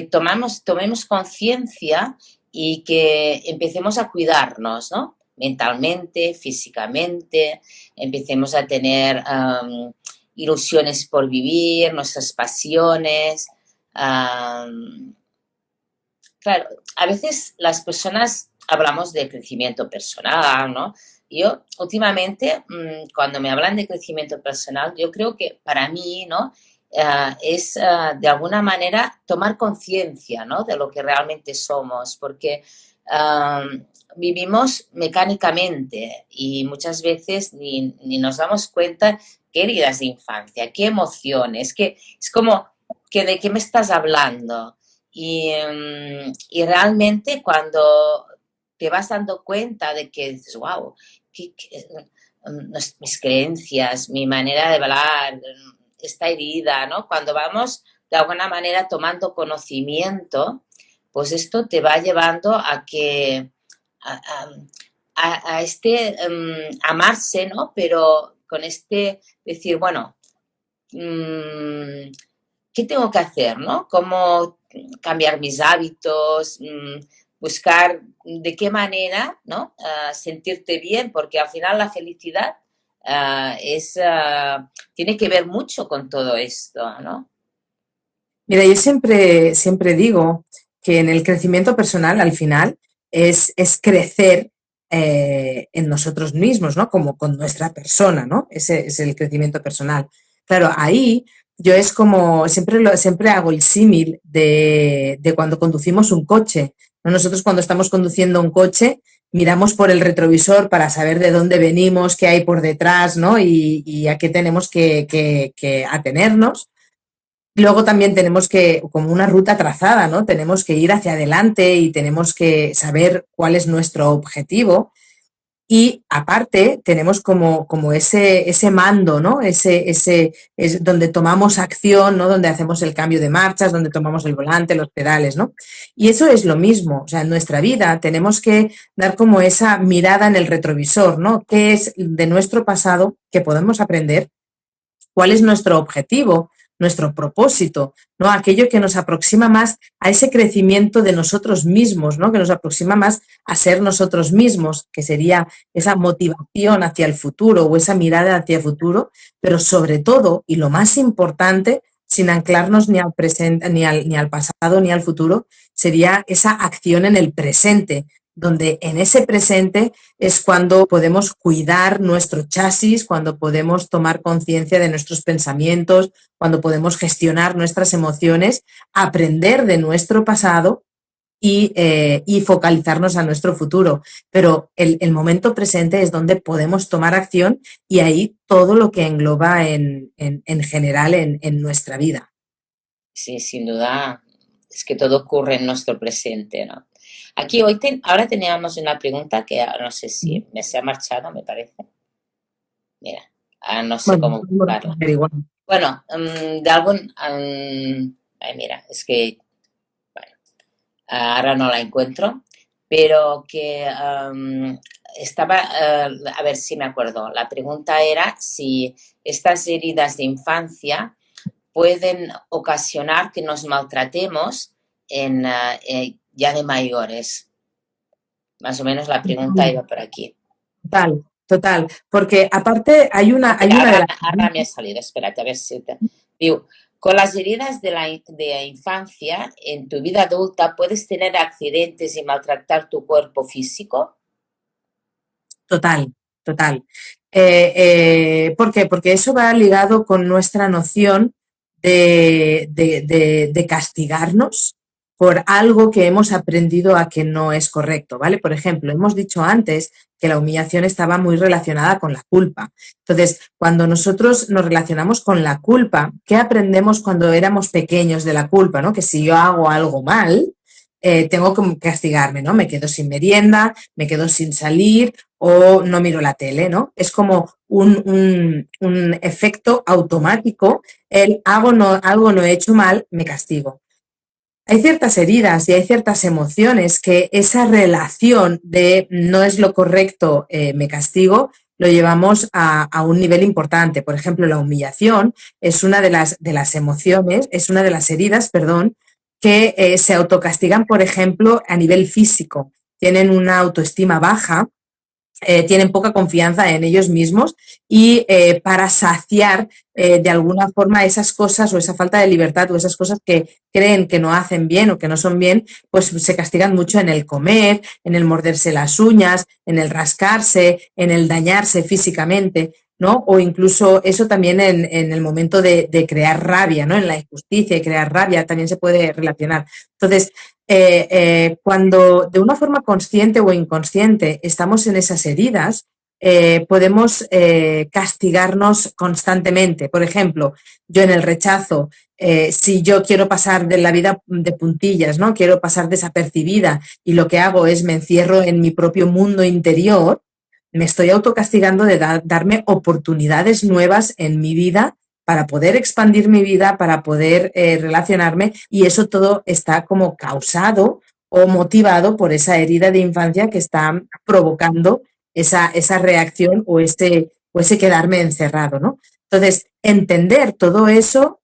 tomemos conciencia y que empecemos a cuidarnos, ¿no? Mentalmente, físicamente, empecemos a tener ilusiones por vivir, nuestras pasiones. Claro, a veces las personas hablamos de crecimiento personal, ¿no? Yo últimamente, cuando me hablan de crecimiento personal, yo creo que para mí, ¿no? Es de alguna manera tomar conciencia, ¿no? De lo que realmente somos, porque vivimos mecánicamente y muchas veces ni nos damos cuenta qué heridas de infancia, qué emociones, que es como que de qué me estás hablando. Y realmente cuando te vas dando cuenta de que dices, wow, mis creencias, mi manera de hablar, está herida, ¿no? Cuando vamos de alguna manera tomando conocimiento, pues esto te va llevando a que a este amarse, ¿no? Pero con este decir, bueno, ¿qué tengo que hacer, no? ¿Cómo cambiar mis hábitos? Buscar de qué manera, ¿no? Sentirte bien, porque al final la felicidad tiene que ver mucho con todo esto, ¿no? Mira, yo siempre digo que en el crecimiento personal, al final, es crecer en nosotros mismos, ¿no? Como con nuestra persona, ¿no? Ese es el crecimiento personal. Claro, ahí yo es como, siempre hago el símil de cuando conducimos un coche, ¿no? Nosotros cuando estamos conduciendo un coche, miramos por el retrovisor para saber de dónde venimos, qué hay por detrás, ¿no? Y a qué tenemos que atenernos. Luego también tenemos como una ruta trazada, ¿no? Tenemos que ir hacia adelante y tenemos que saber cuál es nuestro objetivo. Y aparte tenemos como ese mando, ¿no? Es donde tomamos acción, ¿no? Donde hacemos el cambio de marchas, donde tomamos el volante, los pedales, ¿no? Y eso es lo mismo. O sea, en nuestra vida tenemos que dar como esa mirada en el retrovisor, ¿no? ¿Qué es de nuestro pasado que podemos aprender? ¿Cuál es nuestro objetivo, nuestro propósito, ¿no? Aquello que nos aproxima más a ese crecimiento de nosotros mismos, ¿no? Que nos aproxima más a ser nosotros mismos, que sería esa motivación hacia el futuro o esa mirada hacia el futuro, pero sobre todo, y lo más importante, sin anclarnos ni al presente, ni al pasado, ni al futuro, sería esa acción en el presente, donde en ese presente es cuando podemos cuidar nuestro chasis, cuando podemos tomar conciencia de nuestros pensamientos, cuando podemos gestionar nuestras emociones, aprender de nuestro pasado y focalizarnos a nuestro futuro. Pero el momento presente es donde podemos tomar acción y ahí todo lo que engloba en general en nuestra vida. Sí, sin duda, es que todo ocurre en nuestro presente, ¿no? Aquí ahora teníamos una pregunta que no sé si me se ha marchado, me parece. Mira, no sé Bueno, cómo buscarla. igual. Bueno, de algún... ay, mira, es que bueno, ahora no la encuentro, pero que estaba, a ver si me acuerdo, la pregunta era si estas heridas de infancia pueden ocasionar que nos maltratemos ya de mayores. Más o menos la pregunta iba por aquí. Total, total. Porque aparte hay Espera, una de las... ahora me ha salido, espérate, a ver si te... Digo, con las heridas de la infancia, en tu vida adulta, ¿puedes tener accidentes y maltratar tu cuerpo físico? Total, total. ¿Por qué? Porque eso va ligado con nuestra noción de castigarnos por algo que hemos aprendido a que no es correcto, ¿vale? Por ejemplo, hemos dicho antes que la humillación estaba muy relacionada con la culpa. Entonces, cuando nosotros nos relacionamos con la culpa, ¿qué aprendemos cuando éramos pequeños de la culpa, ¿no? Que si yo hago algo mal, tengo que castigarme, ¿no? Me quedo sin merienda, me quedo sin salir o no miro la tele, ¿no? Es como un efecto automático, el hago no, algo no he hecho mal, me castigo. Hay ciertas heridas y hay ciertas emociones que esa relación de no es lo correcto, me castigo, lo llevamos a un nivel importante. Por ejemplo, la humillación es una de las emociones, es una de las heridas, perdón, que se autocastigan, por ejemplo, a nivel físico. Tienen una autoestima baja, tienen poca confianza en ellos mismos y para saciar de alguna forma esas cosas o esa falta de libertad o esas cosas que creen que no hacen bien o que no son bien, pues se castigan mucho en el comer, en el morderse las uñas, en el rascarse, en el dañarse físicamente, ¿no? O incluso eso también en el momento de crear rabia, ¿no? En la injusticia y crear rabia también se puede relacionar. Entonces, cuando de una forma consciente o inconsciente estamos en esas heridas, podemos castigarnos constantemente. Por ejemplo, yo en el rechazo, si yo quiero pasar de la vida de puntillas, ¿no? Quiero pasar desapercibida y lo que hago es me encierro en mi propio mundo interior, me estoy autocastigando de darme oportunidades nuevas en mi vida para poder expandir mi vida, para poder relacionarme y eso todo está como causado o motivado por esa herida de infancia que está provocando esa reacción o ese quedarme encerrado, ¿no? Entonces, entender todo eso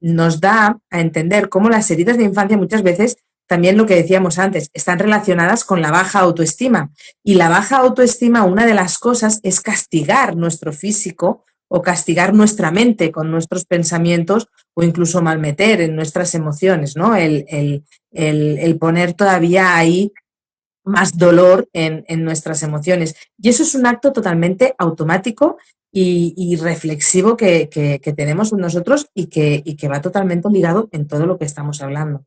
nos da a entender cómo las heridas de infancia muchas veces, también lo que decíamos antes, están relacionadas con la baja autoestima. Y la baja autoestima, una de las cosas es castigar nuestro físico o castigar nuestra mente con nuestros pensamientos o incluso malmeter en nuestras emociones, ¿no? El poner todavía ahí más dolor en nuestras emociones. Y eso es un acto totalmente automático y reflexivo que tenemos en nosotros y que va totalmente ligado en todo lo que estamos hablando.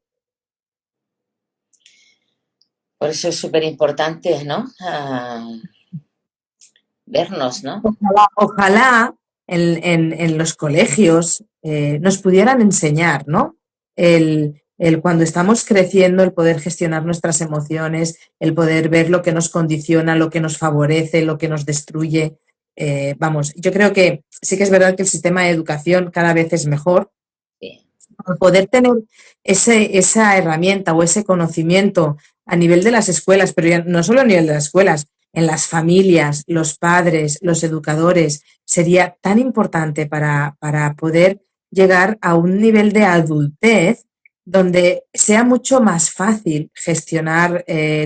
Por eso es súper importante, ¿no? Vernos, ¿no? Ojalá en los colegios nos pudieran enseñar, ¿no? Cuando estamos creciendo, el poder gestionar nuestras emociones, el poder ver lo que nos condiciona, lo que nos favorece, lo que nos destruye. Vamos, yo creo que sí que es verdad que el sistema de educación cada vez es mejor, Sí. poder tener esa herramienta o ese conocimiento a nivel de las escuelas, pero ya no solo a nivel de las escuelas, en las familias, los padres, los educadores, sería tan importante para poder llegar a un nivel de adultez donde sea mucho más fácil gestionar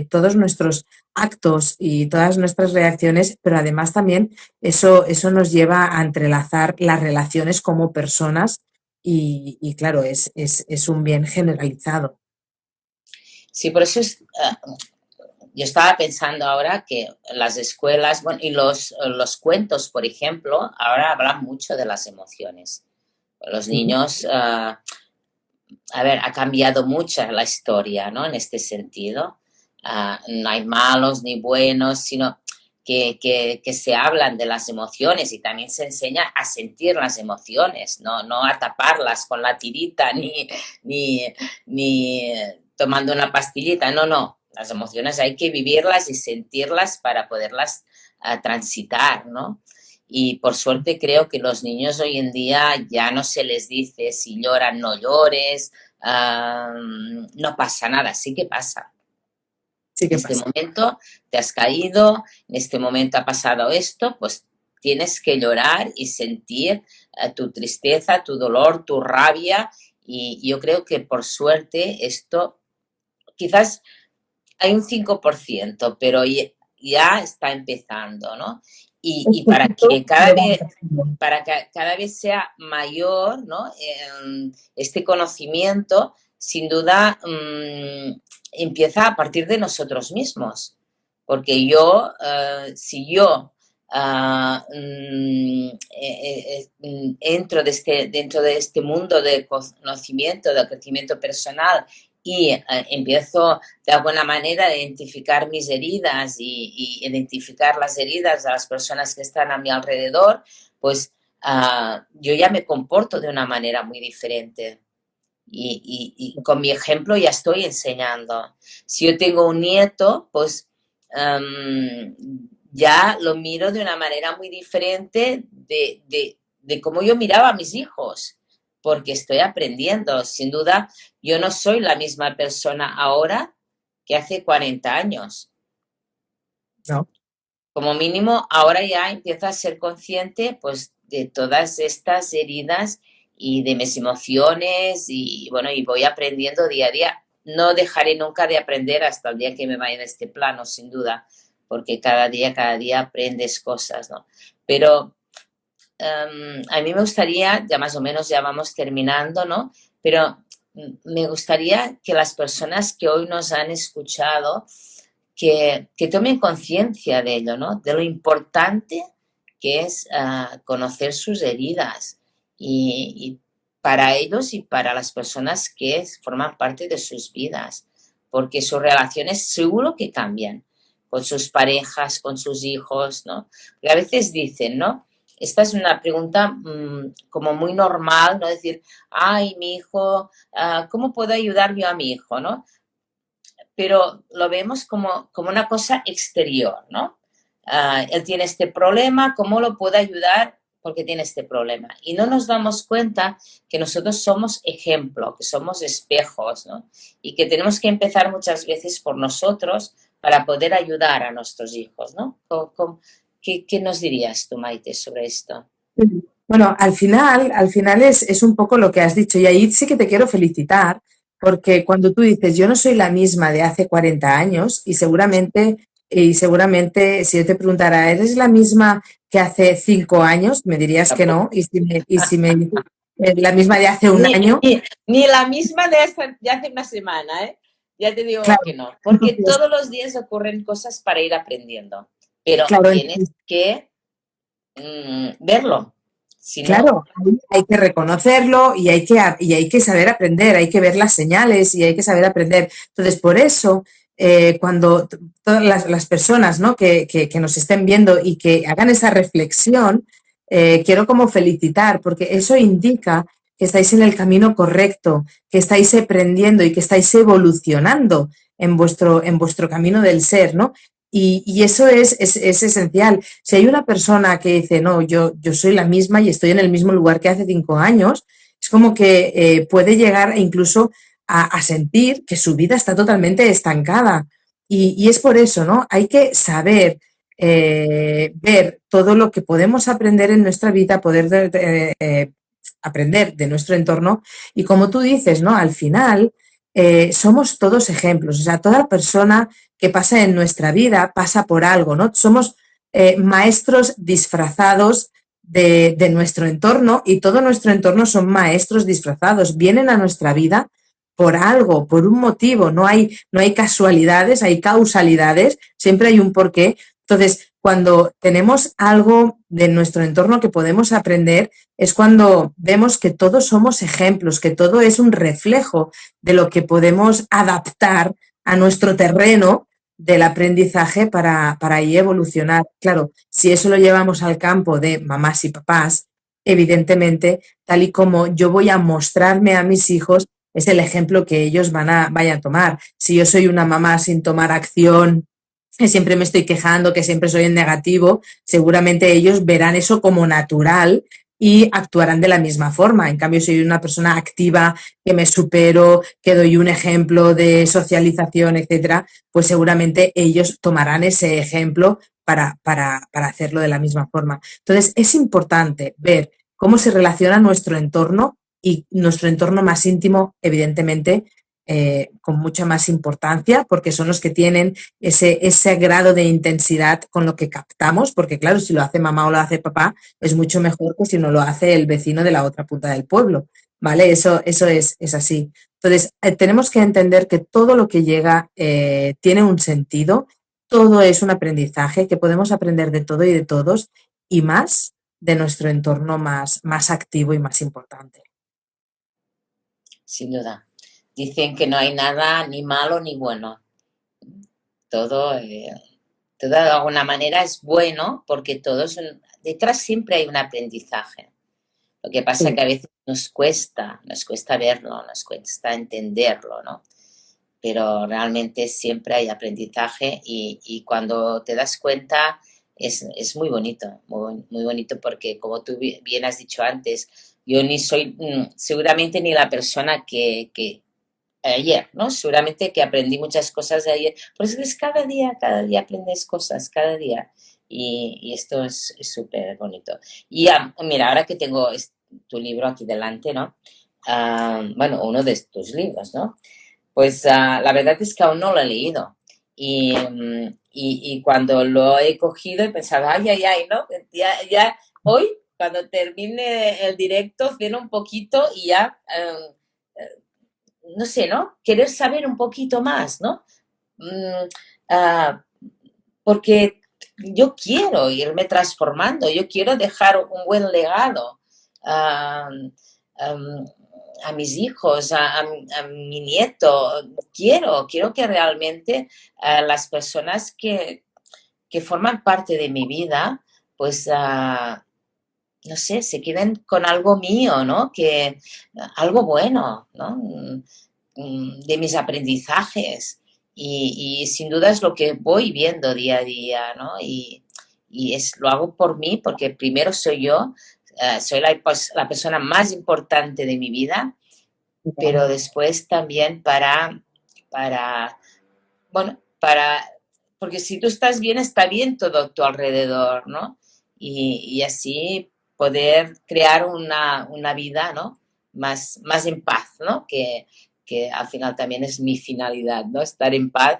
todos nuestros actos y todas nuestras reacciones, pero además también eso nos lleva a entrelazar las relaciones como personas y claro, es un bien generalizado. Sí, por eso yo estaba pensando ahora que las escuelas, bueno, y los cuentos, por ejemplo, ahora hablan mucho de las emociones. Los Sí, niños, a ver, ha cambiado mucho la historia, ¿no? En este sentido. No hay malos ni buenos, sino que se hablan de las emociones y también se enseña a sentir las emociones, no a taparlas con la tirita ni tomando una pastillita, no. Las emociones hay que vivirlas y sentirlas para poderlas transitar, ¿no? Y por suerte creo que los niños hoy en día ya no se les dice si lloran, no llores, no pasa nada, sí que pasa. sí En que este pasa. momento te has caído, en este momento ha pasado esto, pues tienes que llorar y sentir tu tristeza, tu dolor, tu rabia. Y yo creo que por suerte esto quizás hay un 5%, pero ya está empezando, ¿no? Y para que cada vez sea mayor, ¿no? Este conocimiento, sin duda, empieza a partir de nosotros mismos. Porque si yo entro dentro de este mundo de conocimiento, de crecimiento personal y empiezo de alguna manera a identificar mis heridas y identificar las heridas de las personas que están a mi alrededor, pues yo ya me comporto de una manera muy diferente. Y con mi ejemplo ya estoy enseñando. Si yo tengo un nieto, pues ya lo miro de una manera muy diferente de cómo yo miraba a mis hijos, porque estoy aprendiendo. Sin duda, yo no soy la misma persona ahora que hace 40 años. No. Como mínimo, ahora ya empiezo a ser consciente, pues, de todas estas heridas y de mis emociones y, bueno, y voy aprendiendo día a día. No dejaré nunca de aprender hasta el día que me vaya de este plano, sin duda, porque cada día aprendes cosas, ¿no? Pero a mí me gustaría, ya más o menos ya vamos terminando, ¿no? Pero me gustaría que las personas que hoy nos han escuchado, que tomen conciencia de ello, ¿no? De lo importante que es conocer sus heridas y para ellos y para las personas que forman parte de sus vidas, porque sus relaciones seguro que cambian con sus parejas, con sus hijos, ¿no? Porque a veces dicen, ¿no? Esta es una pregunta como muy normal, ¿no? Decir, ay, mi hijo, ¿cómo puedo ayudar yo a mi hijo, ¿no? Pero lo vemos como una cosa exterior, ¿no? Él tiene este problema, ¿cómo lo puedo ayudar? Porque tiene este problema. Y no nos damos cuenta que nosotros somos ejemplo, que somos espejos, ¿no? Y que tenemos que empezar muchas veces por nosotros para poder ayudar a nuestros hijos, ¿no? ¿Qué nos dirías tú, Maite, sobre esto? Bueno, al final es un poco lo que has dicho y ahí sí que te quiero felicitar porque cuando tú dices yo no soy la misma de hace 40 años y seguramente si yo te preguntara, ¿eres la misma que hace 5 años? Me dirías que no y si me dices la misma de hace un año, Ni la misma de hace una semana, ¿eh? Ya te digo claro, que no, porque entonces, todos los días ocurren cosas para ir aprendiendo, pero claro, tienes que verlo, si no, claro, hay que reconocerlo y hay que saber aprender, hay que ver las señales y hay que saber aprender. Entonces, por eso, cuando todas las personas, ¿no? que nos estén viendo y que hagan esa reflexión, quiero como felicitar, porque eso indica que estáis en el camino correcto, que estáis aprendiendo y que estáis evolucionando en vuestro camino del ser, ¿no? Y eso es esencial. Si hay una persona que dice, no, yo soy la misma y estoy en el mismo lugar que hace 5 años, es como que puede llegar incluso a sentir que su vida está totalmente estancada. Y es por eso, ¿no? Hay que saber ver todo lo que podemos aprender en nuestra vida, poder aprender de nuestro entorno. Y como tú dices, ¿no? Al final somos todos ejemplos. O sea, toda persona que pasa en nuestra vida pasa por algo, ¿no? Somos maestros disfrazados de nuestro entorno y todo nuestro entorno son maestros disfrazados, vienen a nuestra vida por algo, por un motivo, no hay casualidades, hay causalidades, siempre hay un porqué. Entonces, cuando tenemos algo de nuestro entorno que podemos aprender, es cuando vemos que todos somos ejemplos, que todo es un reflejo de lo que podemos adaptar a nuestro terreno del aprendizaje para ahí evolucionar. Claro, si eso lo llevamos al campo de mamás y papás, evidentemente, tal y como yo voy a mostrarme a mis hijos, es el ejemplo que ellos vayan a tomar. Si yo soy una mamá sin tomar acción, que siempre me estoy quejando, que siempre soy en negativo, seguramente ellos verán eso como natural y actuarán de la misma forma. En cambio, si soy una persona activa, que me supero, que doy un ejemplo de socialización, etcétera, pues seguramente ellos tomarán ese ejemplo para hacerlo de la misma forma. Entonces, es importante ver cómo se relaciona nuestro entorno y nuestro entorno más íntimo, evidentemente, con mucha más importancia, porque son los que tienen ese grado de intensidad con lo que captamos, porque claro, si lo hace mamá o lo hace papá, es mucho mejor que si no lo hace el vecino de la otra punta del pueblo, ¿vale? Eso es así. Entonces, tenemos que entender que todo lo que llega tiene un sentido, todo es un aprendizaje, que podemos aprender de todo y de todos, y más de nuestro entorno más activo y más importante. Sin duda. Dicen que no hay nada ni malo ni bueno. Todo, todo de alguna manera es bueno porque detrás siempre hay un aprendizaje. Lo que pasa es Sí. que a veces nos cuesta verlo, nos cuesta entenderlo, ¿no? Pero realmente siempre hay aprendizaje y cuando te das cuenta es muy bonito, muy bonito porque como tú bien has dicho antes, yo ni soy seguramente ni la persona que ayer, ¿no? Seguramente que aprendí muchas cosas de ayer. Por eso es cada día aprendes cosas, cada día. Y esto es súper bonito. Y mira, ahora que tengo tu libro aquí delante, ¿no? Bueno, uno de tus libros, ¿no? Pues la verdad es que aún no lo he leído. Y cuando lo he cogido he pensado, ay, ay, ay, ¿no? Ya hoy, cuando termine el directo, ceno un poquito y ya no sé, ¿no? Querer saber un poquito más, ¿no? Mm, ah, porque yo quiero irme transformando, yo quiero dejar un buen legado ah, am, a mis hijos, a mi nieto. Quiero que realmente las personas que forman parte de mi vida, pues no sé, se queden con algo mío, ¿no? Algo bueno, ¿no? De mis aprendizajes. Y sin duda es lo que voy viendo día a día, ¿no? Lo hago por mí porque primero soy yo, soy la persona más importante de mi vida, pero después también para, bueno, porque si tú estás bien, está bien todo a tu alrededor, ¿no? Y así poder crear una vida, ¿no? Más en paz, ¿no? Que al final también es mi finalidad, ¿no? Estar en paz.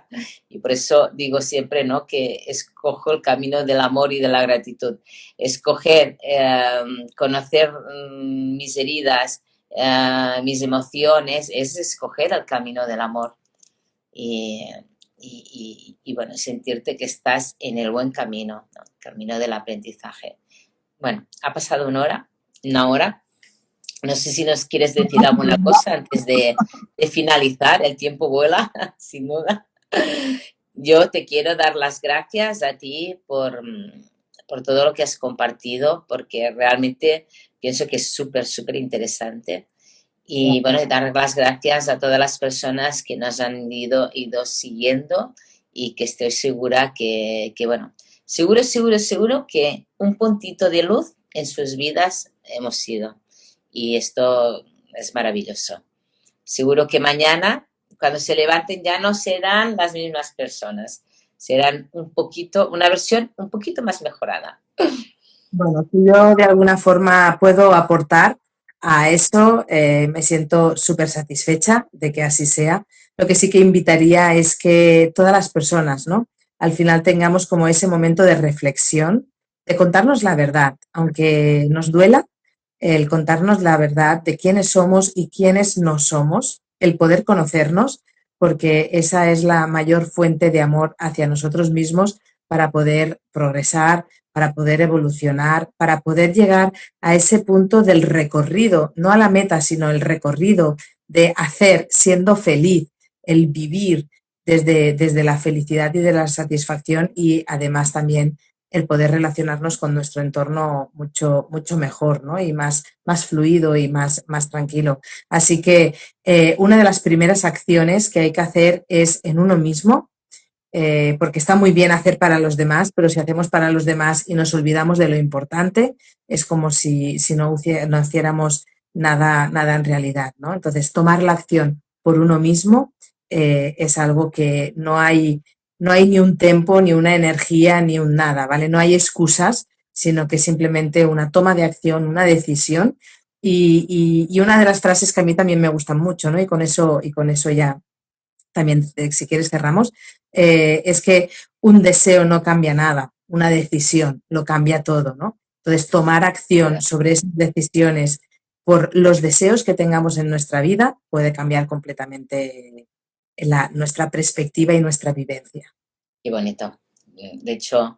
Y por eso digo siempre, ¿no? Que escojo el camino del amor y de la gratitud. Escoger, conocer mis heridas, mis emociones, es escoger el camino del amor. Y, bueno, sentirte que estás en el buen camino, ¿no? Camino del aprendizaje. Bueno, ha pasado una hora. No sé si nos quieres decir alguna cosa antes de finalizar. El tiempo vuela, sin duda. Yo te quiero dar las gracias a ti por todo lo que has compartido, porque realmente pienso que es súper, súper interesante. Y bueno, dar las gracias a todas las personas que nos han ido siguiendo y que estoy segura bueno, seguro que un puntito de luz en sus vidas hemos sido. Y esto es maravilloso. Seguro que mañana, cuando se levanten, ya no serán las mismas personas. Serán una versión un poquito más mejorada. Bueno, si yo de alguna forma puedo aportar a eso, me siento súper satisfecha de que así sea. Lo que sí que invitaría es que todas las personas, ¿no? Al final tengamos como ese momento de reflexión, de contarnos la verdad, aunque nos duela, el contarnos la verdad de quiénes somos y quiénes no somos, el poder conocernos, porque esa es la mayor fuente de amor hacia nosotros mismos para poder progresar, para poder evolucionar, para poder llegar a ese punto del recorrido, no a la meta, sino el recorrido de hacer siendo feliz, el vivir desde la felicidad y de la satisfacción y además también el poder relacionarnos con nuestro entorno mucho, mucho mejor, ¿no? Y más fluido y más tranquilo. Así que una de las primeras acciones que hay que hacer es en uno mismo, porque está muy bien hacer para los demás, pero si hacemos para los demás y nos olvidamos de lo importante, es como si no hiciéramos nada en realidad, ¿no? Entonces, tomar la acción por uno mismo es algo que no hay ni un tiempo, ni una energía, ni un nada, ¿vale? No hay excusas, sino que simplemente una toma de acción, una decisión Y una de las frases que a mí también me gustan mucho, ¿no? Y con eso ya también, si quieres, cerramos, es que un deseo no cambia nada, una decisión lo cambia todo, ¿no? Entonces, tomar acción sobre esas decisiones por los deseos que tengamos en nuestra vida puede cambiar completamente nuestra perspectiva y nuestra vivencia. Qué bonito. De hecho,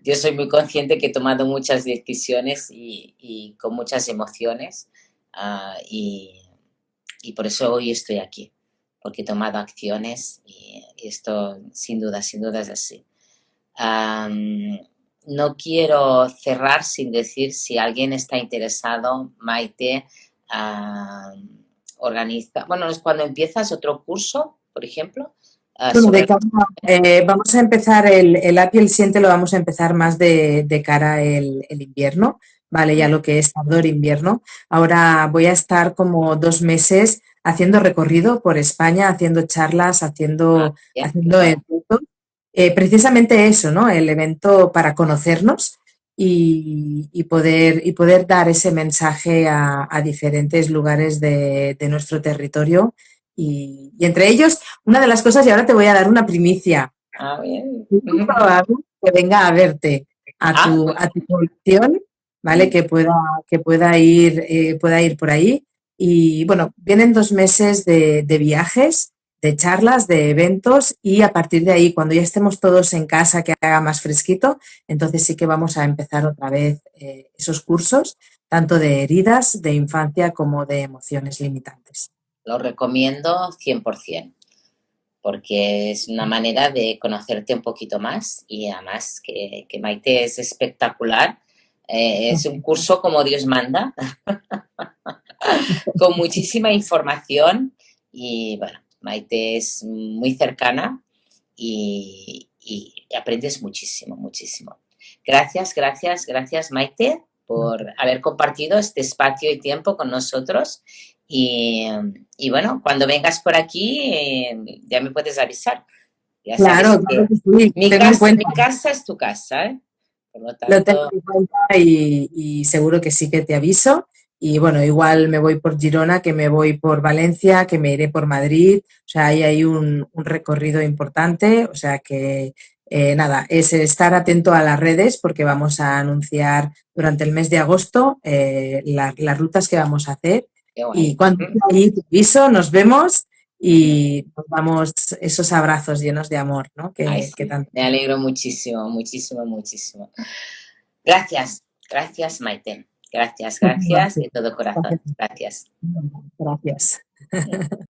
yo soy muy consciente que he tomado muchas decisiones y con muchas emociones, ah, y por eso hoy estoy aquí, porque he tomado acciones y esto sin duda es así. No quiero cerrar sin decir si alguien está interesado, Maite, organiza, bueno, es cuando empiezas otro curso, por ejemplo, Bueno, sobre... vamos a empezar el app y el siente lo vamos a empezar más de cara el invierno, ¿vale? Ya lo que es ardor invierno. Ahora voy a estar como 2 meses haciendo recorrido por España, haciendo charlas, Bien, qué haciendo guay. eventos. Precisamente eso, ¿no? El evento para conocernos y poder dar ese mensaje a diferentes lugares de nuestro territorio. Y entre ellos, una de las cosas, y ahora te voy a dar una primicia, Bien. es muy probable que venga a verte Pues, a tu colección, ¿vale? mm, Pueda ir por ahí. Y bueno, vienen 2 meses de viajes, de charlas, de eventos y a partir de ahí, cuando ya estemos todos en casa, que haga más fresquito, entonces sí que vamos a empezar otra vez esos cursos, tanto de heridas de infancia como de emociones limitantes. lo recomiendo 100%, porque es una manera de conocerte un poquito más y además que Maite es espectacular. Es un curso como Dios manda, con muchísima información y bueno, Maite es muy cercana y aprendes muchísimo, muchísimo. Gracias, gracias, gracias Maite por haber compartido este espacio y tiempo con nosotros y, y bueno, cuando vengas por aquí ya me puedes avisar. Ya sabes Claro, claro que que sí, tenlo en mi cuenta. casa es tu casa, ¿eh? Por lo Lo tengo tanto, en cuenta y seguro que sí que te aviso. Y bueno, igual me voy por Girona, que me voy por Valencia, que me iré por Madrid. O sea, ahí hay un recorrido importante. O sea que nada, es estar atento a las redes porque vamos a anunciar durante el mes de agosto las rutas que vamos a hacer. qué Y guay. cuando esté ahí te aviso, nos vemos y nos damos esos abrazos llenos de amor, ¿no? Ay, Que sí, tanto. me alegro muchísimo, muchísimo, muchísimo. Gracias, gracias, Maite. Gracias, gracias de todo corazón. Gracias. Gracias.